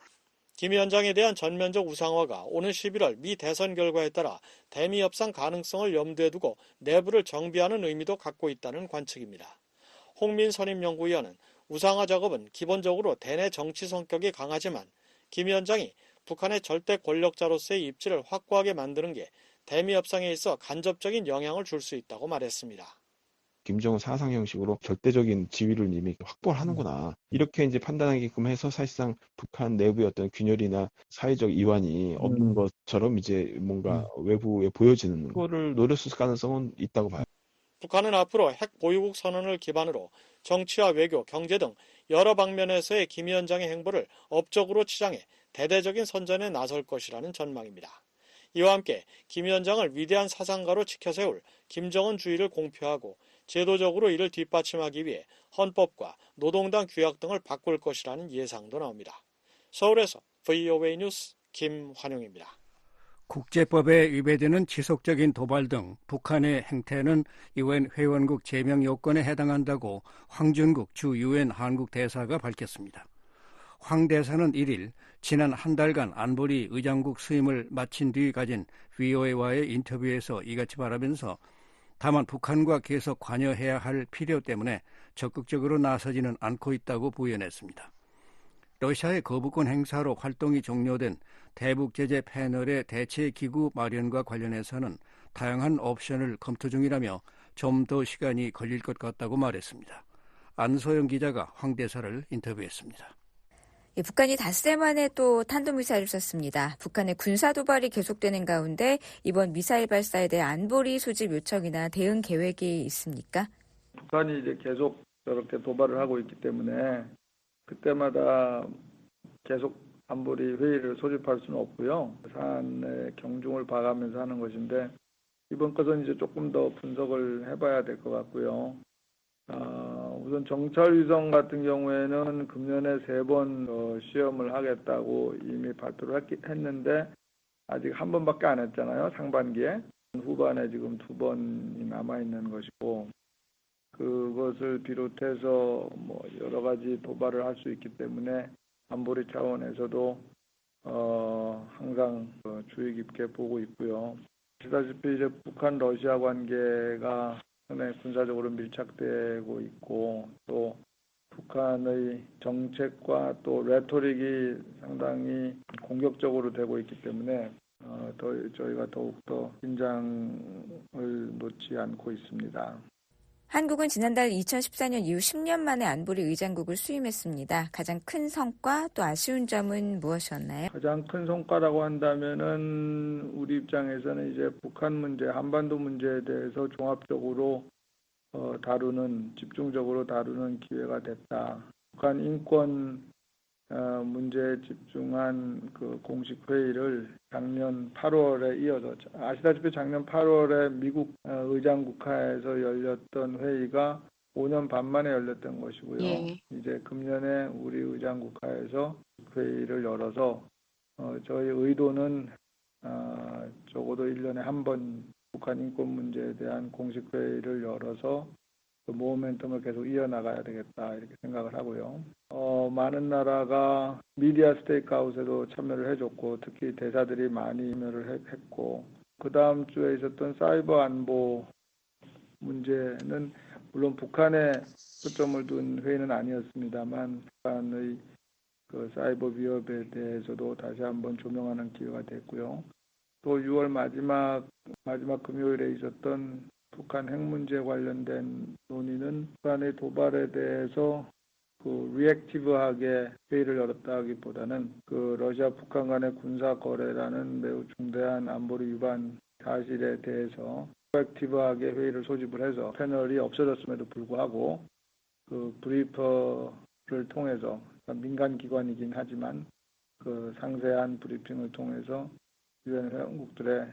김 위원장에 대한 전면적 우상화가 오는 11월 미 대선 결과에 따라 대미 협상 가능성을 염두에 두고 내부를 정비하는 의미도 갖고 있다는 관측입니다. 홍민 선임연구위원은 우상화 작업은 기본적으로 대내 정치 성격이 강하지만 김 위원장이 북한의 절대 권력자로서의 입지를 확고하게 만드는 게 대미 협상에 있어 간접적인 영향을 줄 수 있다고 말했습니다. 김정은 사상 형식으로 절대적인 지위를 이미 확보를 하는구나. 이렇게 이제 판단하게끔 해서 사실상 북한 내부의 어떤 균열이나 사회적 이완이 없는 것처럼 이제 뭔가 외부에 보여지는 거를 노렸을 가능성은 있다고 봐요. 북한은 앞으로 핵 보유국 선언을 기반으로 정치와 외교, 경제 등 여러 방면에서의 김 위원장의 행보를 업적으로 치장해 대대적인 선전에 나설 것이라는 전망입니다. 이와 함께 김 위원장을 위대한 사상가로 지켜세울 김정은주의를 공표하고 제도적으로 이를 뒷받침하기 위해 헌법과 노동당 규약 등을 바꿀 것이라는 예상도 나옵니다. 서울에서 VOA 뉴스 김환용입니다. 국제법에 위배되는 지속적인 도발 등 북한의 행태는 유엔 회원국 제명 요건에 해당한다고 황준국 주 유엔 한국 대사가 밝혔습니다. 황 대사는 1일 지난 한 달간 안보리 의장국 수임을 마친 뒤 가진 VOA와의 인터뷰에서 이같이 말하면서 다만 북한과 계속 관여해야 할 필요 때문에 적극적으로 나서지는 않고 있다고 부연했습니다. 러시아의 거부권 행사로 활동이 종료된 대북 제재 패널의 대체 기구 마련과 관련해서는 다양한 옵션을 검토 중이라며 좀 더 시간이 걸릴 것 같다고 말했습니다. 안소영 기자가 황 대사를 인터뷰했습니다. 북한이 닷새 만에 또 탄도미사일을 쐈습니다. 북한의 군사 도발이 계속되는 가운데 이번 미사일 발사에 대해 안보리 수집 요청이나 대응 계획이 있습니까? 북한이 이제 계속 저렇게 도발을 하고 있기 때문에 그때마다 계속 안보리 회의를 소집할 수는 없고요. 사안의 경중을 봐가면서 하는 것인데 이번 것은 이제 조금 더 분석을 해봐야 될 것 같고요. 우선 정찰위성 같은 경우에는 금년에 3번 시험을 하겠다고 이미 발표를 했는데 아직 한 번밖에 안 했잖아요. 상반기에. 후반에 지금 2번이 남아있는 것이고 그것을 비롯해서 뭐 여러 가지 도발을 할 수 있기 때문에 안보리 차원에서도 항상 주의 깊게 보고 있고요. 아시다시피 이제 북한 러시아 관계가 최근에 군사적으로 밀착되고 있고 또 북한의 정책과 또 레토릭이 상당히 공격적으로 되고 있기 때문에 저희가 더욱더 긴장을 놓지 않고 있습니다. 한국은 지난달 2014년 이후 10년 만에 안보리 의장국을 수임했습니다. 가장 큰 성과 또 아쉬운 점은 무엇이었나요? 가장 큰 성과라고 한다면은 우리 입장에서는 이제 북한 문제, 한반도 문제에 대해서 종합적으로 집중적으로 다루는 기회가 됐다. 북한 인권 문제에 집중한 그 공식 회의를 작년 8월에 이어서 아시다시피 작년 8월에 미국 의장국하에서 열렸던 회의가 5년 반 만에 열렸던 것이고요. 예. 이제 금년에 우리 의장국하에서 회의를 열어서 저희 의도는 적어도 1년에 한 번 북한 인권 문제에 대한 공식 회의를 열어서 그 모멘텀을 계속 이어나가야 되겠다 이렇게 생각을 하고요. 많은 나라가 미디어 스테이크아웃에도 참여를 해줬고 특히 대사들이 많이 참여를 했고 그 다음 주에 있었던 사이버 안보 문제는 물론 북한에 초점을 둔 회의는 아니었습니다만 북한의 그 사이버 위협에 대해서도 다시 한번 조명하는 기회가 됐고요. 또 6월 마지막 금요일에 있었던 북한 핵 문제 관련된 논의는 북한의 도발에 대해서 그 리액티브하게 회의를 열었다기보다는 그 러시아 북한 간의 군사 거래라는 매우 중대한 안보리 위반 사실에 대해서 리액티브하게 회의를 소집을 해서 패널이 없어졌음에도 불구하고 그 브리퍼를 통해서 민간 기관이긴 하지만 그 상세한 브리핑을 통해서 유엔 회원국들의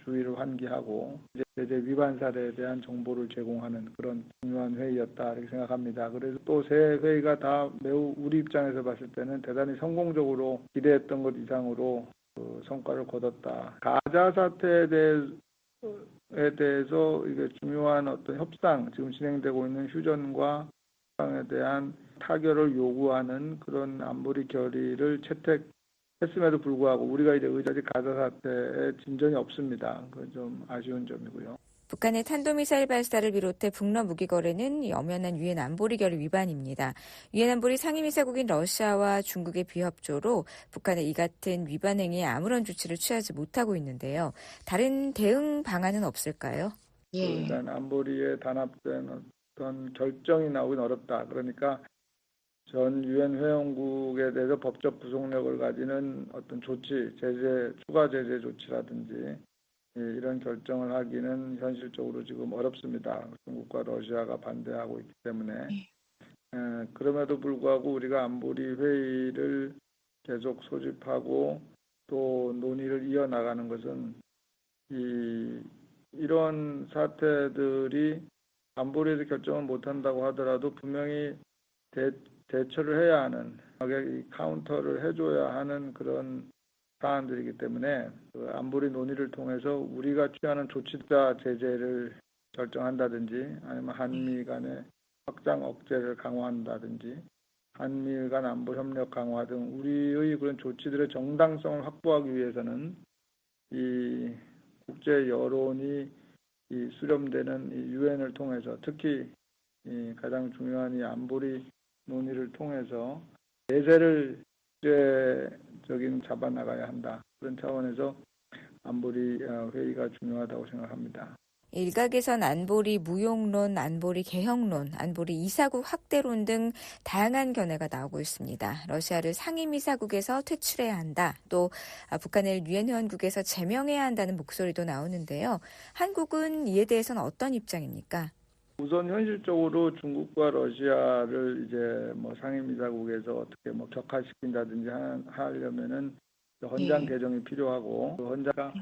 주의를 환기하고 제재 위반 사례에 대한 정보를 제공하는 그런 중요한 회의 회의였다 이렇게 생각합니다. 그래서 또 세 회의가 다 매우 우리 입장에서 봤을 때는 대단히 성공적으로 기대했던 것 이상으로 성과를 거뒀다. 가자 사태에 대해서 이게 중요한 어떤 협상, 지금 진행되고 있는 휴전과 협상에 대한 타결을 요구하는 그런 안보리 결의를 채택했음에도 불구하고 우리가 이제 의자지 가자 사태에 진전이 없습니다. 그건 좀 아쉬운 점이고요. 북한의 탄도미사일 발사를 비롯해 북러 무기 거래는 엄연한 유엔 안보리 결의 위반입니다. 유엔 안보리 상임이사국인 러시아와 중국의 비협조로 북한의 이 같은 위반 행위에 아무런 조치를 취하지 못하고 있는데요. 다른 대응 방안은 없을까요? 일단 안보리에 단합된 어떤 결정이 나오긴 어렵다. 그러니까 전 유엔 회원국에 대해서 법적 구속력을 가지는 어떤 조치, 추가 제재 조치라든지 이런 결정을 하기는 현실적으로 지금 어렵습니다. 중국과 러시아가 반대하고 있기 때문에. 그럼에도 불구하고 우리가 안보리 회의를 계속 소집하고 또 논의를 이어나가는 것은 이런 사태들이 안보리에서 결정을 못한다고 하더라도 분명히 대처를 해야 하는, 카운터를 해줘야 하는 그런 사안들이기 때문에 그 안보리 논의를 통해서 우리가 취하는 조치자 제재를 결정한다든지 아니면 한미 간의 확장 억제를 강화한다든지 한미 간 안보 협력 강화 등 우리의 그런 조치들의 정당성을 확보하기 위해서는 이 국제 여론이 수렴되는 이 유엔을 통해서 특히 가장 중요한 이 안보리 논의를 통해서 대세를 국제적인 잡아나가야 한다. 그런 차원에서 안보리 회의가 중요하다고 생각합니다. 일각에선 안보리 무용론, 안보리 개혁론, 안보리 이사국 확대론 등 다양한 견해가 나오고 있습니다. 러시아를 상임이사국에서 퇴출해야 한다. 또 북한을 유엔 회원국에서 제명해야 한다는 목소리도 나오는데요. 한국은 이에 대해서는 어떤 입장입니까? 우선 현실적으로 중국과 러시아를 이제 상임이사국에서 어떻게 격화시킨다든지 하려면은 헌장 개정이 필요하고 그 헌장가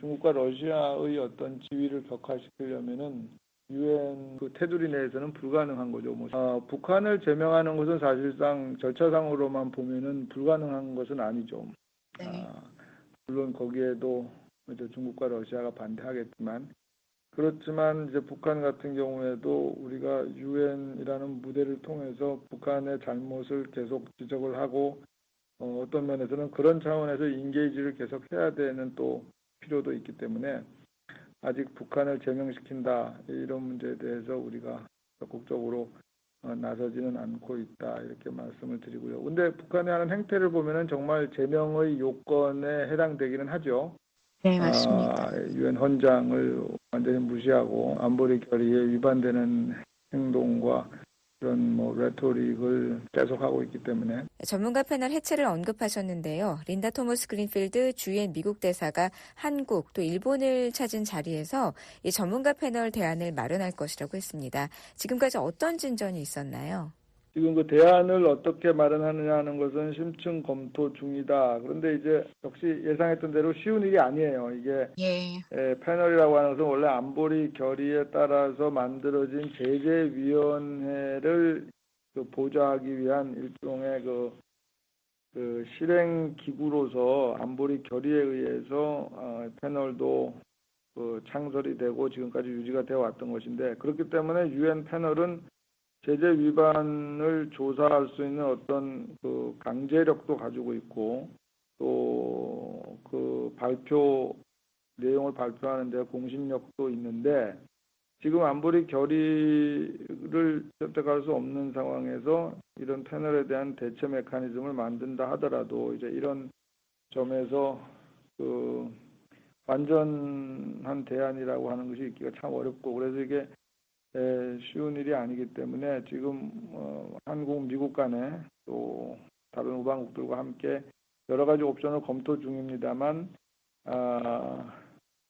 중국과 러시아의 어떤 지위를 격화시키려면은 유엔 그 테두리 내에서는 불가능한 거죠. 북한을 제명하는 것은 사실상 절차상으로만 보면은 불가능한 것은 아니죠. 물론 거기에도 이제 중국과 러시아가 반대하겠지만. 그렇지만 이제 북한 같은 경우에도 우리가 유엔이라는 무대를 통해서 북한의 잘못을 계속 지적을 하고 어떤 면에서는 그런 차원에서 인게이지를 계속 해야 되는 또 필요도 있기 때문에 아직 북한을 제명시킨다 이런 문제에 대해서 우리가 적극적으로 나서지는 않고 있다 이렇게 말씀을 드리고요. 근데 북한이 하는 행태를 보면은 정말 제명의 요건에 해당되기는 하죠. 네, 맞습니다. 유엔 헌장을 완전히 무시하고 안보리 결의에 위반되는 행동과 그런 레토릭을 계속하고 있기 때문에. 전문가 패널 해체를 언급하셨는데요. 린다 토머스 그린필드 주유엔 미국 대사가 한국 또 일본을 찾은 자리에서 이 전문가 패널 대안을 마련할 것이라고 했습니다. 지금까지 어떤 진전이 있었나요? 지금 그 대안을 어떻게 마련하느냐 하는 것은 심층 검토 중이다. 그런데 이제 역시 예상했던 대로 쉬운 일이 아니에요. 이게 패널이라고 하는 것은 원래 안보리 결의에 따라서 만들어진 제재위원회를 보좌하기 위한 일종의 그 실행 기구로서 안보리 결의에 의해서 패널도 창설이 되고 지금까지 유지가 되어 왔던 것인데 그렇기 때문에 유엔 패널은 제재 위반을 조사할 수 있는 어떤 그 강제력도 가지고 있고 또 그 내용을 발표하는 데 공신력도 있는데 지금 안보리 결의를 선택할 수 없는 상황에서 이런 패널에 대한 대체 메커니즘을 만든다 하더라도 이제 이런 점에서 그 완전한 대안이라고 하는 것이 있기가 참 어렵고 그래서 이게 쉬운 일이 아니기 때문에 지금 한국, 미국 간에 또 다른 우방국들과 함께 여러 가지 옵션을 검토 중입니다만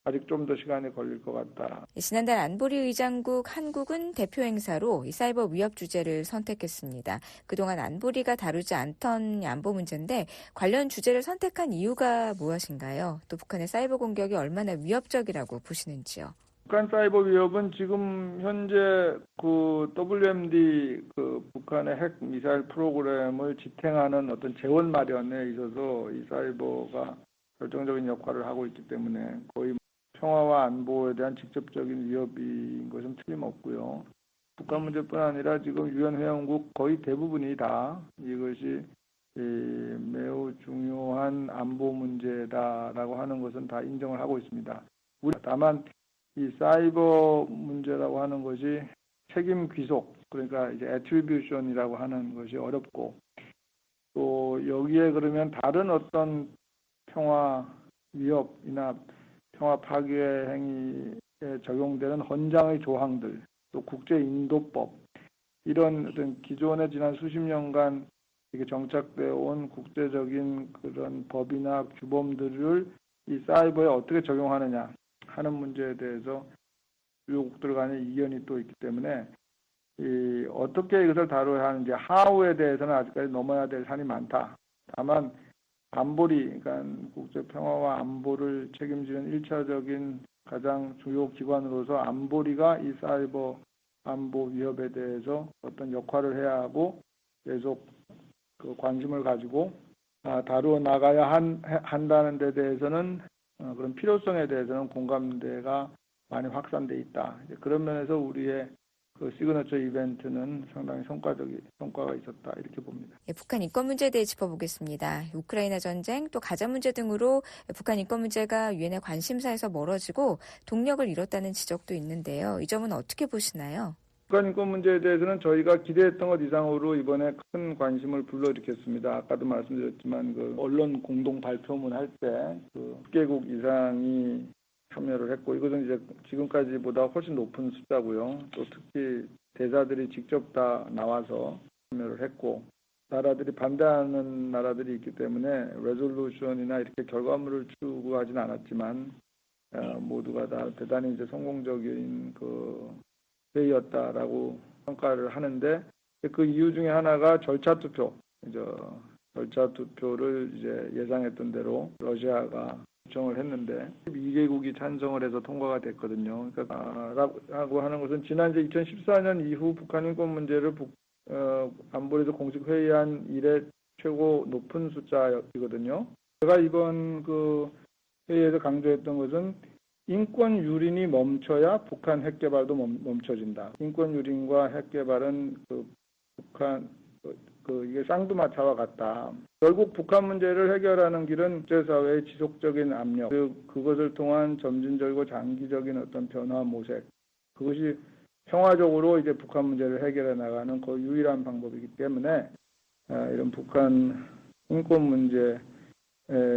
아직 좀 더 시간이 걸릴 것 같다. 지난달 안보리 의장국 한국은 대표 행사로 이 사이버 위협 주제를 선택했습니다. 그동안 안보리가 다루지 않던 안보 문제인데 관련 주제를 선택한 이유가 무엇인가요? 또 북한의 사이버 공격이 얼마나 위협적이라고 보시는지요? 북한 사이버 위협은 지금 현재 그 WMD 그 북한의 핵 미사일 프로그램을 지탱하는 어떤 재원 마련에 있어서 이 사이버가 결정적인 역할을 하고 있기 때문에 거의 평화와 안보에 대한 직접적인 위협인 것은 틀림없고요. 북한 문제뿐 아니라 지금 유엔 회원국 거의 대부분이 다 이것이 매우 중요한 안보 문제다라고 하는 것은 다 인정을 하고 있습니다. 다만 이 사이버 문제라고 하는 것이 책임 귀속, 그러니까 이제 애트리뷰션이라고 하는 것이 어렵고, 또 여기에 그러면 다른 어떤 평화 위협이나 평화 파괴 행위에 적용되는 헌장의 조항들, 또 국제 인도법, 이런 어떤 기존에 지난 수십 년간 이게 정착되어 온 국제적인 그런 법이나 규범들을 이 사이버에 어떻게 적용하느냐 하는 문제에 대해서 주요국들 간의 이견이 또 있기 때문에 어떻게 이것을 다뤄야 하는지 하우에 대해서는 아직까지 넘어야 될 산이 많다. 다만 안보리, 그러니까 국제 평화와 안보를 책임지는 1차적인 가장 주요 기관으로서 안보리가 이 사이버 안보 위협에 대해서 어떤 역할을 해야 하고 계속 그 관심을 가지고 다루어 나가야 한다는 데 대해서는 그런 필요성에 대해서는 공감대가 많이 확산돼 있다. 그런 면에서 우리의 그 시그너처 이벤트는 상당히 성과가 있었다 이렇게 봅니다. 북한 인권 문제에 대해 짚어보겠습니다. 우크라이나 전쟁 또 가자 문제 등으로 북한 인권 문제가 유엔의 관심사에서 멀어지고 동력을 잃었다는 지적도 있는데요. 이 점은 어떻게 보시나요? 북한 인권 문제에 대해서는 저희가 기대했던 것 이상으로 이번에 큰 관심을 불러일으켰습니다. 아까도 말씀드렸지만 그 언론 공동 발표문 할 때 그 10개국 이상이 참여를 했고, 이것은 이제 지금까지보다 훨씬 높은 숫자고요. 또 특히 대사들이 직접 다 나와서 참여를 했고, 나라들이 반대하는 나라들이 있기 때문에 레졸루션이나 이렇게 결과물을 추구하지는 않았지만 모두가 다 대단히 이제 성공적인 그 회의였다라고 평가를 하는데, 그 이유 중에 하나가 절차 투표를 이제 예상했던 대로 러시아가 요청을 했는데 2개국이 찬성을 해서 통과가 됐거든요. 그러니까 라고 하는 것은 지난 2014년 이후 북한 인권 문제를 안보리에서 공식 회의한 이래 최고 높은 숫자이거든요. 제가 이번 그 회의에서 강조했던 것은 인권 유린이 멈춰야 북한 핵 개발도 멈춰진다. 인권 유린과 핵 개발은 북한 이게 쌍두마차와 같다. 결국 북한 문제를 해결하는 길은 국제사회의 지속적인 압력, 그것을 통한 점진적이고 장기적인 어떤 변화 모색, 그것이 평화적으로 이제 북한 문제를 해결해 나가는 거의 유일한 방법이기 때문에 이런 북한 인권 문제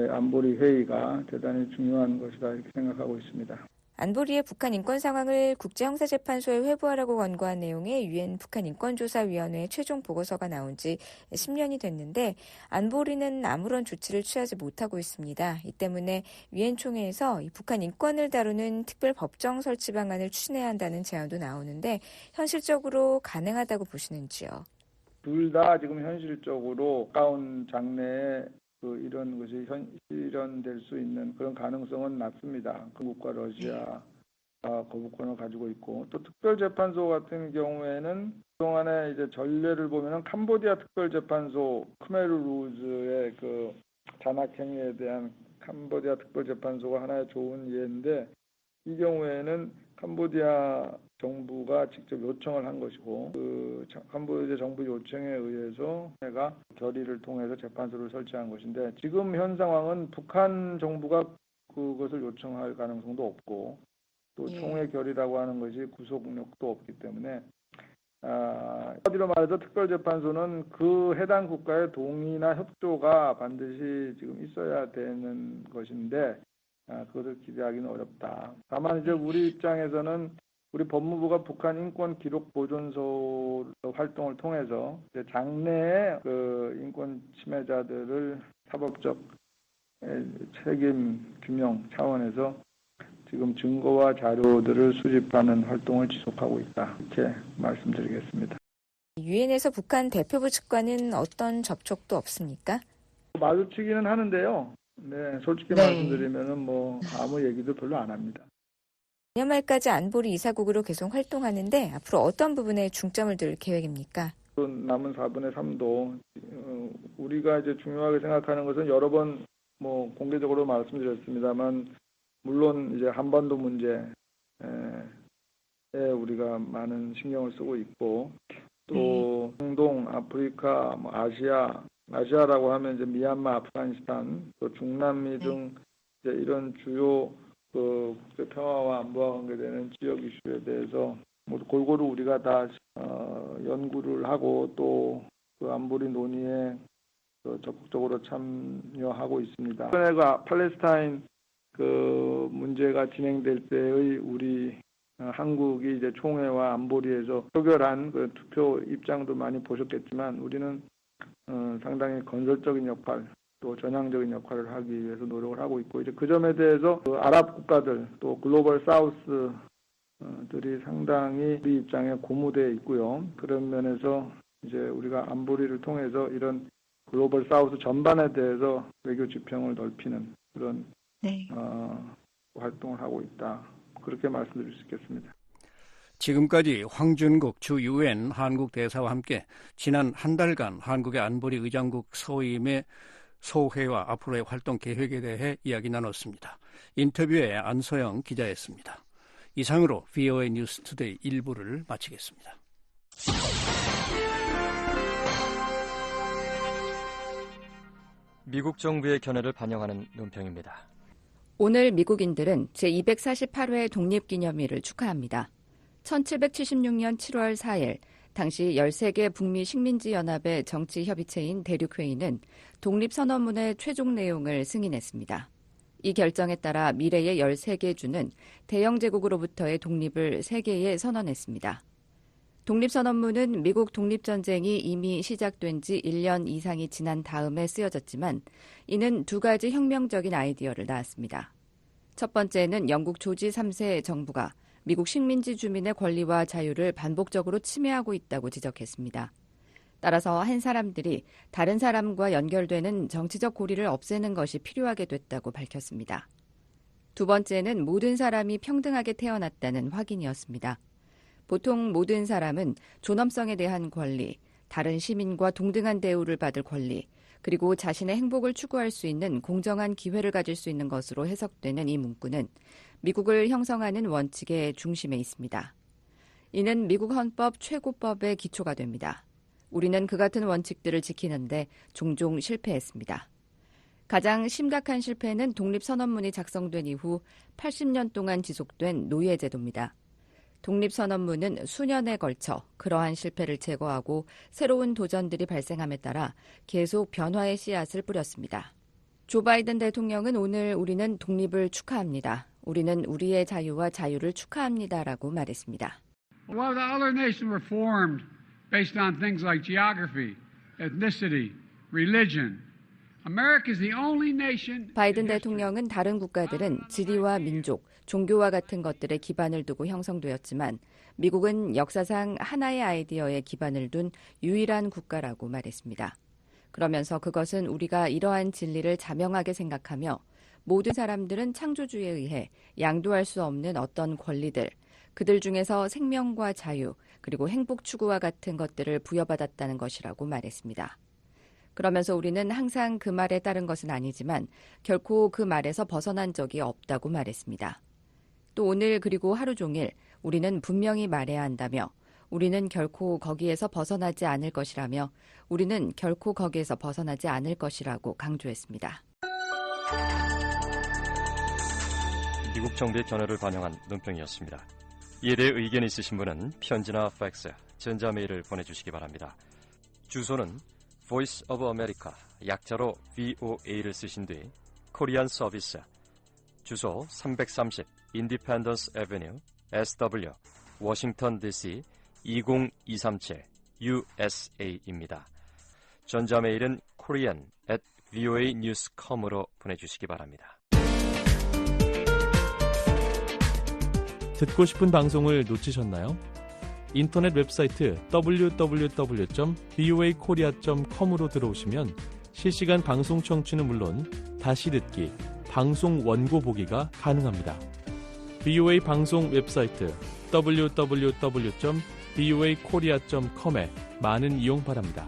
안보리 회의가 대단히 중요한 것이다 이렇게 생각하고 있습니다. 안보리의 북한 인권 상황을 국제형사재판소에 회부하라고 권고한 내용의 유엔 북한인권조사위원회 최종 보고서가 나온 지 10년이 됐는데 안보리는 아무런 조치를 취하지 못하고 있습니다. 이 때문에 유엔 총회에서 북한 인권을 다루는 특별 법정 설치 방안을 추진해야 한다는 제안도 나오는데 현실적으로 가능하다고 보시는지요? 둘 다 지금 현실적으로 가까운 장래에 이런 것이 실현될 수 있는 그런 가능성은 낮습니다. 한국과 러시아가 거부권을 가지고 있고, 또 특별재판소 같은 경우에는 그동안에 이제 전례를 보면은 캄보디아 특별재판소 크메르루즈의 그 잔악행위에 대한 캄보디아 특별재판소가 하나의 좋은 예인데, 이 경우에는 캄보디아 정부가 직접 요청을 한 것이고, 그 캄보디아 정부 요청에 의해서 내가 결의를 통해서 재판소를 설치한 것인데, 지금 현 상황은 북한 정부가 그것을 요청할 가능성도 없고, 또 총회 결의라고 하는 것이 구속력도 없기 때문에 한마디로 말해서 특별재판소는 그 해당 국가의 동의나 협조가 반드시 지금 있어야 되는 것인데 그것을 기대하기는 어렵다. 다만 이제 우리 입장에서는 우리 법무부가 북한 인권 기록 보존소 활동을 통해서 이제 장래에 그 인권 침해자들을 사법적 책임 규명 차원에서 지금 증거와 자료들을 수집하는 활동을 지속하고 있다. 이렇게 말씀드리겠습니다. 유엔에서 북한 대표부 측과는 어떤 접촉도 없습니까? 마주치기는 하는데요. 네, 솔직히 말씀드리면은 아무 얘기도 별로 안 합니다. 내년 말까지 안보리 이사국으로 계속 활동하는데 앞으로 어떤 부분에 중점을 둘 계획입니까? 남은 4분의 3도 우리가 이제 중요하게 생각하는 것은 여러 번 공개적으로 말씀드렸습니다만 물론 이제 한반도 문제에 우리가 많은 신경을 쓰고 있고 또 중동, 아프리카, 아시아라고 하면 이제 미얀마, 아프가니스탄, 또 중남미 등 이제 이런 주요 국제 평화와 안보와 관계되는 지역 이슈에 대해서 골고루 우리가 다 연구를 하고 또 그 안보리 논의에 적극적으로 참여하고 있습니다. 이번에 팔레스타인 문제가 진행될 때의 우리 한국이 이제 총회와 안보리에서 표결한 투표 입장도 많이 보셨겠지만 우리는 상당히 건설적인 역할 또 전향적인 역할을 하기 위해서 노력을 하고 있고 이제 그 점에 대해서 아랍 국가들 또 글로벌 사우스들이 상당히 우리 입장에 고무되어 있고요. 그런 면에서 이제 우리가 안보리를 통해서 이런 글로벌 사우스 전반에 대해서 외교 지평을 넓히는 그런 활동을 하고 있다. 그렇게 말씀드릴 수 있겠습니다. 지금까지 황준국 주 UN 한국 대사와 함께 지난 한 달간 한국의 안보리 의장국 소임의 소회와 앞으로의 활동 계획에 대해 이야기 나눴습니다. 인터뷰에 안소영 기자였습니다. 이상으로 VOA 뉴스 투데이 1부를 마치겠습니다. 미국 정부의 견해를 반영하는 논평입니다. 오늘 미국인들은 제248회 독립기념일을 축하합니다. 1776년 7월 4일 당시 13개 북미 식민지연합의 정치협의체인 대륙회의는 독립선언문의 최종 내용을 승인했습니다. 이 결정에 따라 미래의 13개 주는 대영제국으로부터의 독립을 세계에 선언했습니다. 독립선언문은 미국 독립전쟁이 이미 시작된 지 1년 이상이 지난 다음에 쓰여졌지만 이는 두 가지 혁명적인 아이디어를 낳았습니다. 첫 번째는 영국 조지 3세 정부가 미국 식민지 주민의 권리와 자유를 반복적으로 침해하고 있다고 지적했습니다. 따라서 한 사람들이 다른 사람과 연결되는 정치적 고리를 없애는 것이 필요하게 됐다고 밝혔습니다. 두 번째는 모든 사람이 평등하게 태어났다는 확인이었습니다. 보통 모든 사람은 존엄성에 대한 권리, 다른 시민과 동등한 대우를 받을 권리, 그리고 자신의 행복을 추구할 수 있는 공정한 기회를 가질 수 있는 것으로 해석되는 이 문구는 미국을 형성하는 원칙의 중심에 있습니다. 이는 미국 헌법 최고법의 기초가 됩니다. 우리는 그 같은 원칙들을 지키는데 종종 실패했습니다. 가장 심각한 실패는 독립선언문이 작성된 이후 80년 동안 지속된 노예제도입니다. 독립선언문은 수년에 걸쳐 그러한 실패를 제거하고 새로운 도전들이 발생함에 따라 계속 변화의 씨앗을 뿌렸습니다. 조 바이든 대통령은 오늘 우리는 독립을 축하합니다. 우리는 우리의 자유와 자유를 축하합니다라고 말했습니다. While the other nations were formed based on things like geography, ethnicity, religion, America is the only nation. 바이든 대통령은 다른 국가들은 지리와 민족, 종교와 같은 것들의 기반을 두고 형성되었지만 미국은 역사상 하나의 아이디어에 기반을 둔 유일한 국가라고 말했습니다. 그러면서 그것은 우리가 이러한 진리를 자명하게 생각하며 모든 사람들은 창조주에 의해 양도할 수 없는 어떤 권리들, 그들 중에서 생명과 자유, 그리고 행복 추구와 같은 것들을 부여받았다는 것이라고 말했습니다. 그러면서 우리는 항상 그 말에 따른 것은 아니지만 결코 그 말에서 벗어난 적이 없다고 말했습니다. 또 오늘 그리고 하루 종일 우리는 분명히 말해야 한다며 우리는 결코 거기에서 벗어나지 않을 것이라며 우리는 결코 거기에서 벗어나지 않을 것이라고 강조했습니다. 미국 정부의 견해를 반영한 논평이었습니다. 이에 대해 의견이 있으신 분은 편지나 팩스, 전자메일을 보내주시기 바랍니다. 주소는 Voice of America, 약자로 VOA를 쓰신 뒤 코리안 서비스, 주소 330 Independence Avenue, SW, 워싱턴 DC 20237 USA입니다. 전자메일은 korean@voanews.com으로 보내주시기 바랍니다. 듣고 싶은 방송을 놓치셨나요? 인터넷 웹사이트 www.voakorea.com으로 들어오시면 실시간 방송 청취는 물론 다시 듣기, 방송 원고 보기가 가능합니다. VOA 방송 웹사이트 www.voakorea.com에 많은 이용 바랍니다.